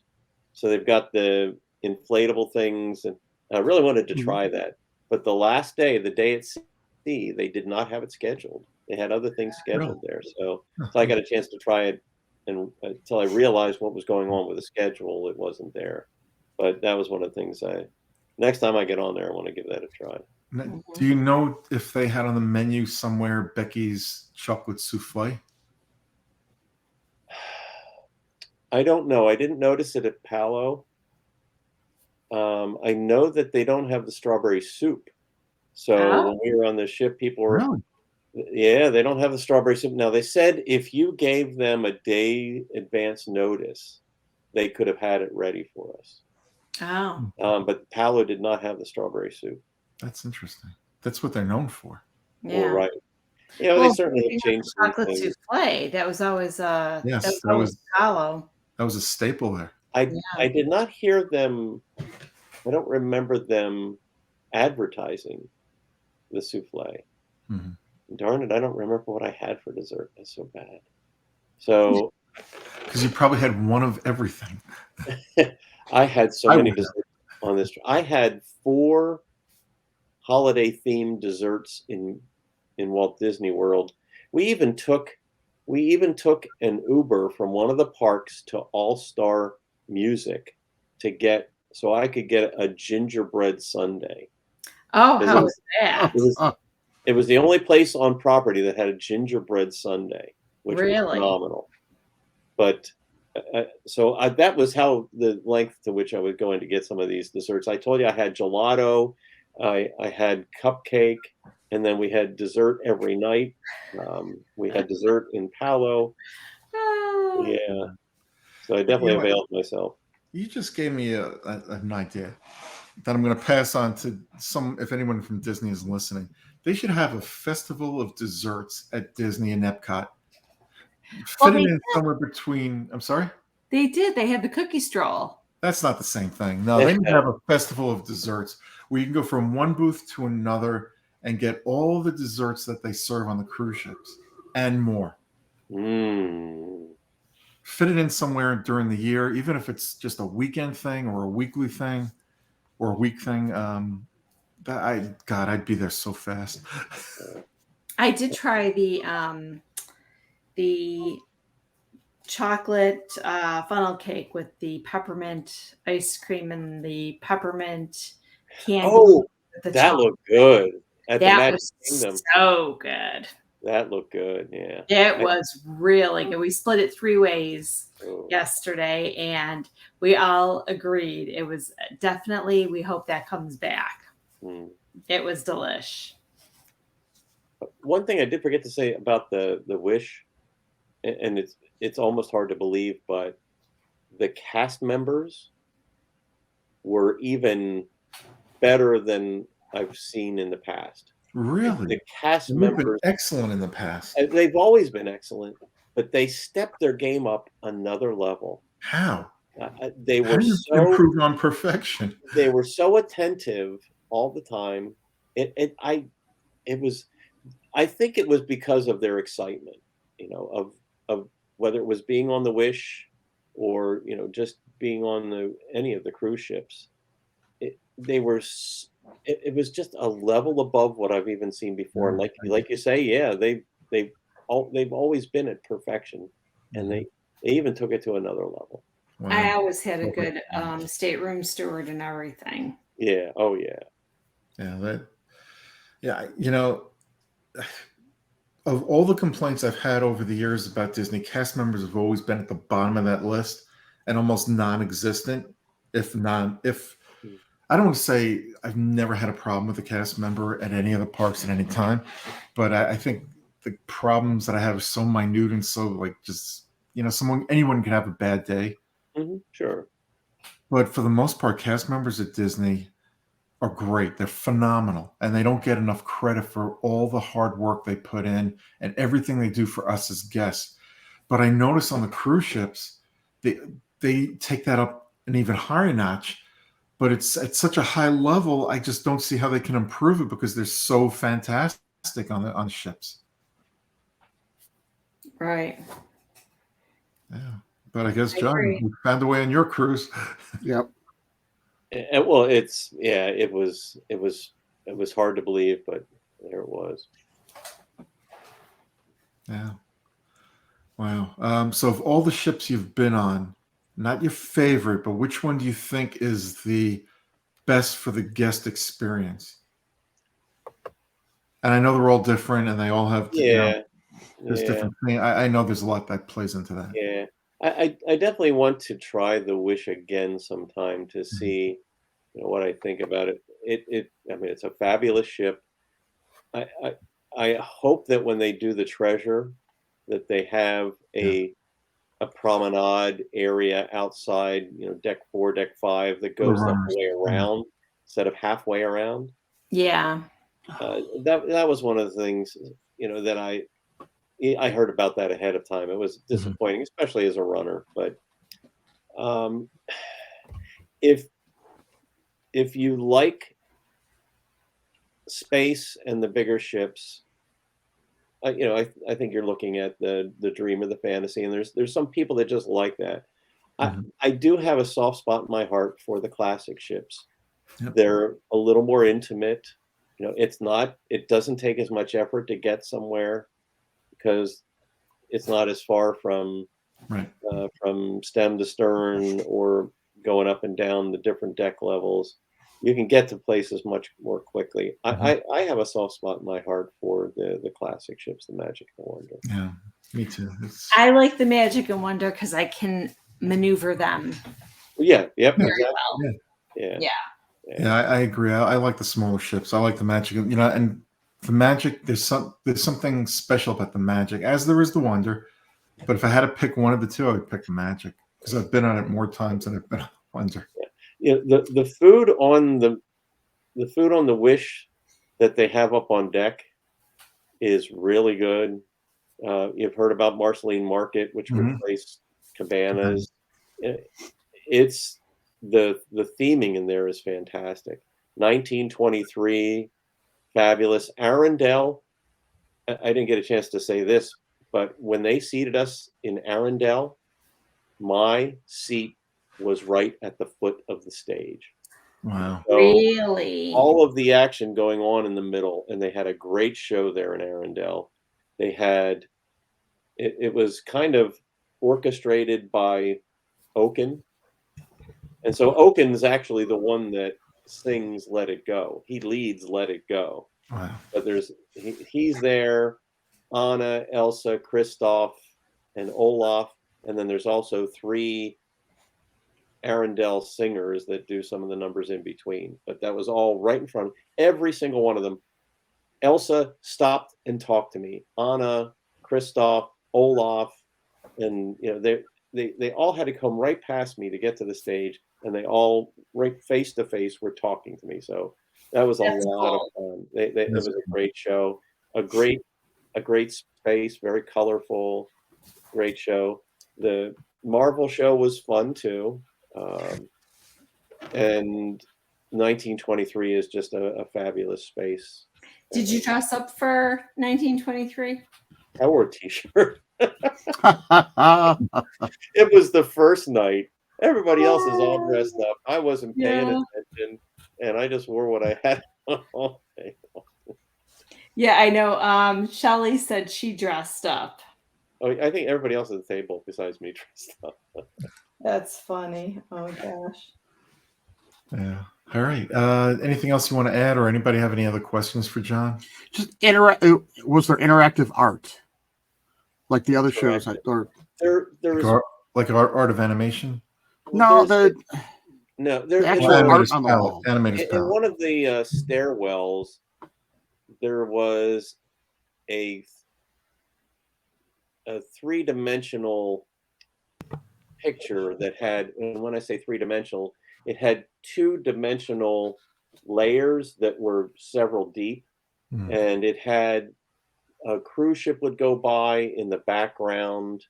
So they've got the inflatable things, and I really wanted to try that. But the last day, the day at sea, they did not have it scheduled. They had other things scheduled there, so I got a chance to try it, and until I realized what was going on with the schedule, it wasn't there. But that was one of the things next time I get on there, I want to give that a try. Do you know if they had on the menu somewhere Becky's chocolate souffle? I don't know. I didn't notice it at Palo. I know that they don't have the strawberry soup. So when we were on the ship, people were, Really? yeah, they don't have the strawberry soup. Now, they said if you gave them a day advance notice, they could have had it ready for us. Oh. But Palo did not have the strawberry soup. That's interesting. That's what they're known for. Well, Yeah. right. Yeah, well, Well, they certainly have changed some chocolate things. souffle. That was always Yes, hollow. that was a staple there. I did not hear them. I don't remember them advertising the souffle. Mhm. Darn it, I don't remember what I had for dessert. That's so bad. So Because you probably had one of everything. I had so I many would have. desserts on this. I had 4 holiday themed desserts in Walt Disney World. We even took an Uber from one of the parks to All Star Music so I could get a gingerbread sundae. Oh, Because how was that? it was the only place on property that had a gingerbread sundae, which was Really? phenomenal. But that was how the length to which I was going to get some of these desserts. I told you I had gelato, I had cupcake, and then we had dessert every night. We had dessert in Palo. Oh. Yeah, so I definitely availed myself. You just gave me an idea that I'm going to pass on to if anyone from Disney is listening. They should have a festival of desserts at Disney and Epcot. Fit it in somewhere between. I'm sorry? They did. They had the cookie stroll. That's not the same thing. No, they need to have a festival of desserts where you can go from one booth to another and get all the desserts that they serve on the cruise ships and more. Fit it in somewhere during the year, even if it's just a weekend thing or a weekly thing or a week thing. I'd be there so fast. I did try the chocolate funnel cake with the peppermint ice cream and the peppermint candy. Oh, with the that chocolate. looked good at the That Magic was Kingdom. so good. That looked good. Yeah. It was really good. We split it 3 ways Oh. yesterday, and we all agreed it was definitely. We hope that comes back. Mm. It was delish. One thing I did forget to say about the Wish, and it's almost hard to believe, but the cast members were even better than I've seen in the past. Really? The cast We've been members, excellent in the past. they've always been excellent, but they stepped their game up another level. How? They How were do you so improve on perfection? they were so attentive all the time. It was I think it was because of their excitement, of whether it was being on the Wish or just being on any of the cruise ships. They were it was just a level above what I've even seen before. And like you say, yeah, they've always been at perfection, and they even took it to another level. Wow. I always had a good stateroom steward and everything. Yeah. Oh yeah. Yeah. Of all the complaints I've had over the years about Disney, cast members have always been at the bottom of that list and almost non-existent. If I don't want to say I've never had a problem with a cast member at any of the parks at any time, but I think the problems that I have are so minute and so just anyone can have a bad day. Sure. But for the most part, cast members at Disney are great. They're phenomenal, and they don't get enough credit for all the hard work they put in and everything they do for us as guests. But I notice on the cruise ships, they take that up an even higher notch. But it's at such a high level, I just don't see how they can improve it because they're so fantastic on the ships. Right. Yeah, but I guess John, you found a way on your cruise. Yep. And, well, it was hard to believe, but there it was. Yeah. Wow. So of all the ships you've been on, not your favorite, but which one do you think is the best for the guest experience? And I know they're all different, and they all have there's different things. I know there's a lot that plays into that. Yeah, I definitely want to try the Wish again sometime to see what I think about it. I mean, it's a fabulous ship. I hope that when they do the Treasure, that they have a promenade area outside, deck 4, deck 5 that goes the whole way around instead of halfway around. Yeah. That was one of the things, that I heard about that ahead of time. It was disappointing, especially as a runner. But if you like space and the bigger ships, I think you're looking at the dream of the fantasy, and there's some people that just like that. I do have a soft spot in my heart for the classic ships. Yep. They're a little more intimate. It doesn't take as much effort to get somewhere because it's not as far from stem to stern or going up and down the different deck levels. You can get to places much more quickly. I have a soft spot in my heart for the classic ships, the Magic and Wonder. Yeah, me too. I like the Magic and Wonder because I can maneuver them. Yeah. Yep. Very Exactly. well. Yeah, I agree. I like the smaller ships. I like the Magic, and the Magic. There's something special about the Magic, as there is the Wonder. But if I had to pick one of the two, I would pick the Magic because I've been on it more times than I've been on the Wonder. Yeah, the food on the Wish that they have up on deck is really good. You've heard about Marceline Market, which replaced Cabanas. It's the theming in there is fantastic. 1923, fabulous. Arendelle. I didn't get a chance to say this, but when they seated us in Arendelle, my seat was right at the foot of the stage. Wow. So really? all of the action going on in the middle, and they had a great show there in Arendelle. They had it was kind of orchestrated by Oaken. And so Oaken's actually the one that sings Let It Go. He leads Let It Go. Wow. But he's there, Anna, Elsa, Kristoff, and Olaf. And then there's also 3 Arendelle singers that do some of the numbers in between. But that was all right in front of every single one of them. Elsa stopped and talked to me. Anna, Kristoff, Olaf, and they all had to come right past me to get to the stage, and they all right face to face were talking to me. So that was a lot of fun. It was a great show, a great space, very colorful, great show. The Marvel show was fun too, and 1923 is just a fabulous space. Did you dress up for 1923? I wore a t-shirt. It was the first night. Everybody else is all dressed up. I wasn't paying attention, and I just wore what I had on all day. Yeah, I know. Shelly said she dressed up. Oh, I think everybody else at the table besides me dressed up. That's funny. Oh gosh. Yeah. All right. Anything else you want to add, or anybody have any other questions for John? Just was there interactive art like the other shows? Or there was like art of animation? No, there's the actual art on the wall. Animator's in palette. one of the stairwells, there was a 3-dimensional picture that had, and when I say 3-dimensional, it had 2-dimensional layers that were several deep, and it had a cruise ship would go by in the background,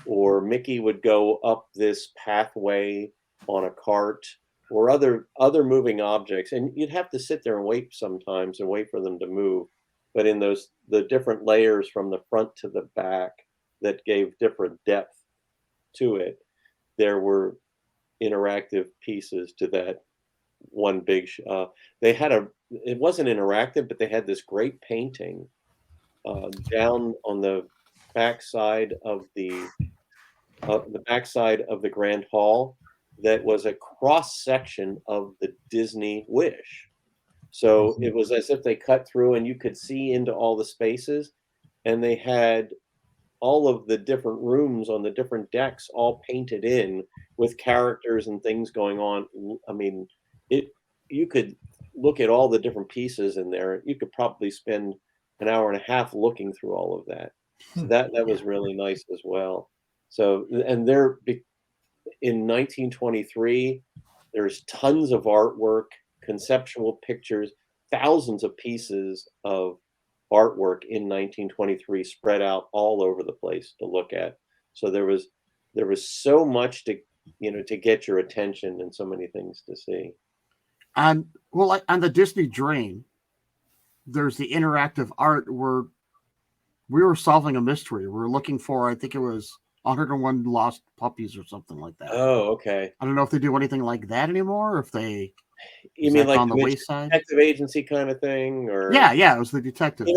or Mickey would go up this pathway on a cart, or other moving objects, and you'd have to sit there and wait sometimes and wait for them to move. But in the different layers from the front to the back that gave different depth to it, there were interactive pieces to that one big they had it wasn't interactive, but they had this great painting down on the backside of the Grand Hall that was a cross section of the Disney Wish. So it was as if they cut through and you could see into all the spaces, and they had all of the different rooms on the different decks all painted in with characters and things going on. I mean, you could look at all the different pieces in there. You could probably spend an hour and a half looking through all of that. So that was really nice as well. So, and there in 1923, there's tons of artwork, conceptual pictures, thousands of pieces of artwork in 1923 spread out all over the place to look at. So there was so much to get your attention and so many things to see. And well, on the Disney Dream, there's the interactive art where we were solving a mystery. We were looking for, I think it was 101 lost puppies or something like that. Oh, okay. I don't know if they do anything like that anymore, or if they you mean like on the wayside detective agency kind of thing, or yeah, it was the detective.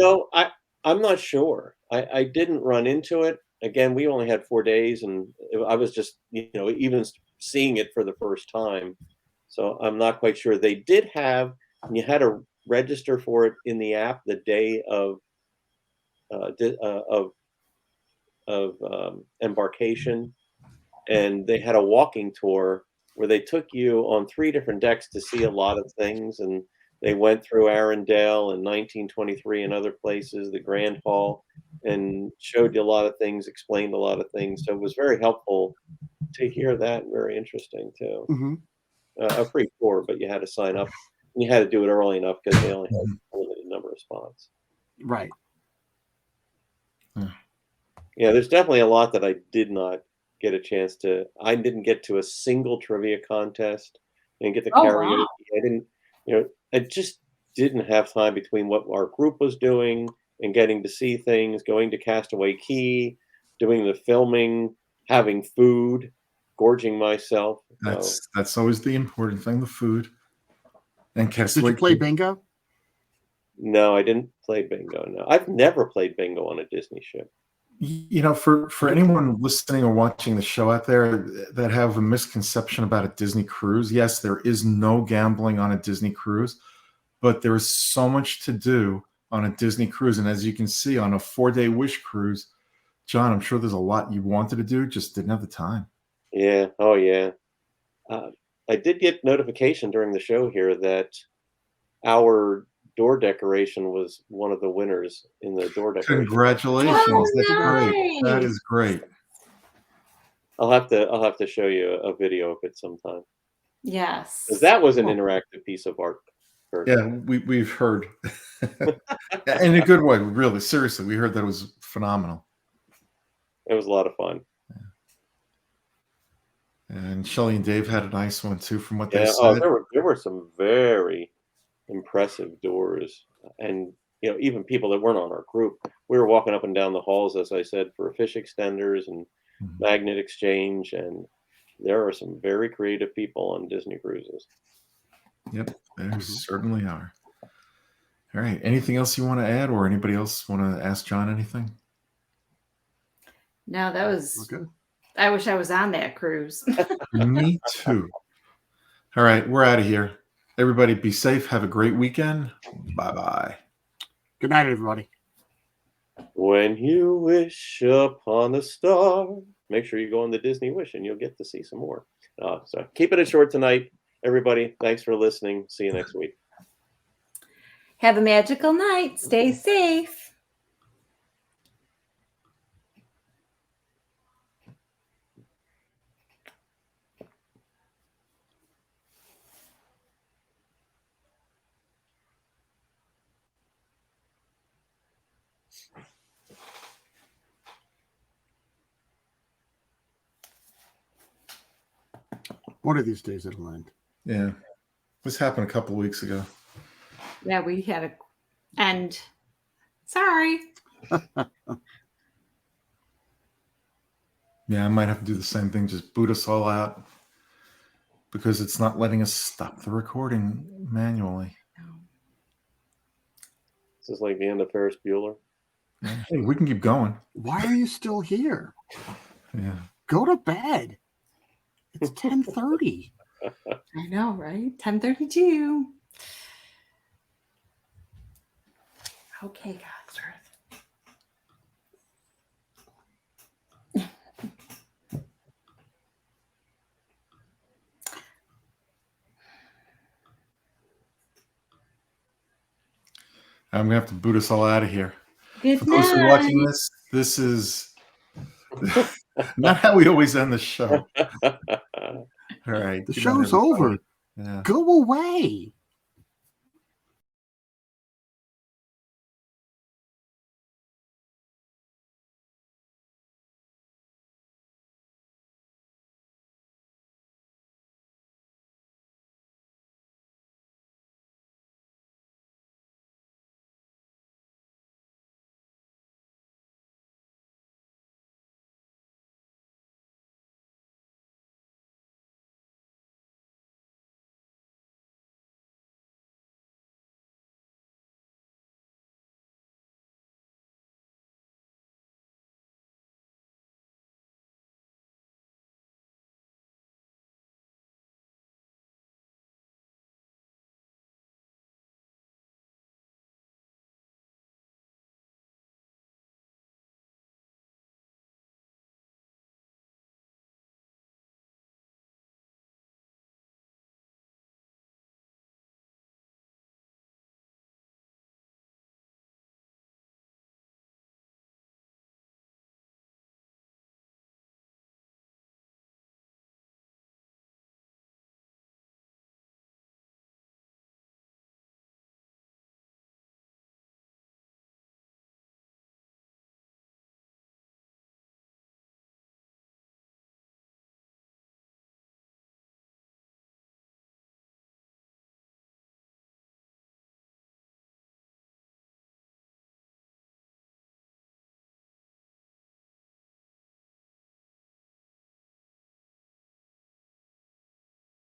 I'm not sure. I didn't run into it. Again, we only had 4 days, and I was just even seeing it for the first time, so I'm not quite sure. They did have, and you had to register for it in the app the day of embarkation, and they had a walking tour where they took you on 3 different decks to see a lot of things, and they went through Arendelle and 1923 and other places, the Grand Hall, and showed you a lot of things, explained a lot of things. So it was very helpful to hear that. Very interesting too. Mm-hmm. A free tour, but you had to sign up. And you had to do it early enough because they only had a limited number of spots. Right. Yeah, there's definitely a lot that I did not get a chance to. I didn't get to a single trivia contest. I didn't get to karaoke. Wow. I didn't, I just didn't have time between what our group was doing and getting to see things, going to Castaway Cay, doing the filming, having food, gorging myself. That's always the important thing, the food. And Did you play bingo? No, I didn't play bingo. No, I've never played bingo on a Disney ship. For anyone listening or watching the show out there that have a misconception about a Disney cruise, yes, there is no gambling on a Disney cruise, but there is so much to do on a Disney cruise. And as you can see, on a 4-day Wish cruise, John, I'm sure there's a lot you wanted to do, just didn't have the time. Yeah. Oh, yeah. I did get notification during the show here that our door decoration was one of the winners in the door decoration. Congratulations! Oh, That's great. That nice. is great. I'll have to show you a video of it sometime. Yes. Because that was an interactive piece of art. Kurt. Yeah, we've heard in a good way. Really, seriously, we heard that it was phenomenal. It was a lot of fun. And Shelley and Dave had a nice one too, from what they Yeah. said. Oh, there were some very impressive doors, and even people that weren't on our group. We were walking up and down the halls, as I said, for fish extenders and magnet exchange, and there are some very creative people on Disney cruises. Yep, there certainly are. All right. Anything else you want to add, or anybody else want to ask John anything? No, that was Good. I wish I was on that cruise. Me too. All right, we're out of here. Everybody be safe. Have a great weekend. Bye-bye. Good night, everybody. When you wish upon a star, make sure you go on the Disney Wish and you'll get to see some more. So keeping it short tonight, everybody. Thanks for listening. See you next week. Have a magical night. Stay safe. One of these days it'll end. Yeah. This happened a couple of weeks ago. Yeah, we had a end. Sorry. Yeah, I might have to do the same thing. Just boot us all out because it's not letting us stop the recording manually. This is like the end of Ferris Bueller. Hey, we can keep going. Why are you still here? Yeah. Go to bed. It's 10:30. I know, right? 10:32. Okay, God's earth. I'm going to have to boot us all out of here. Good For those who are night. watching this is not how we always end the show. All right. The good night, show's everybody. over. Yeah. Go away.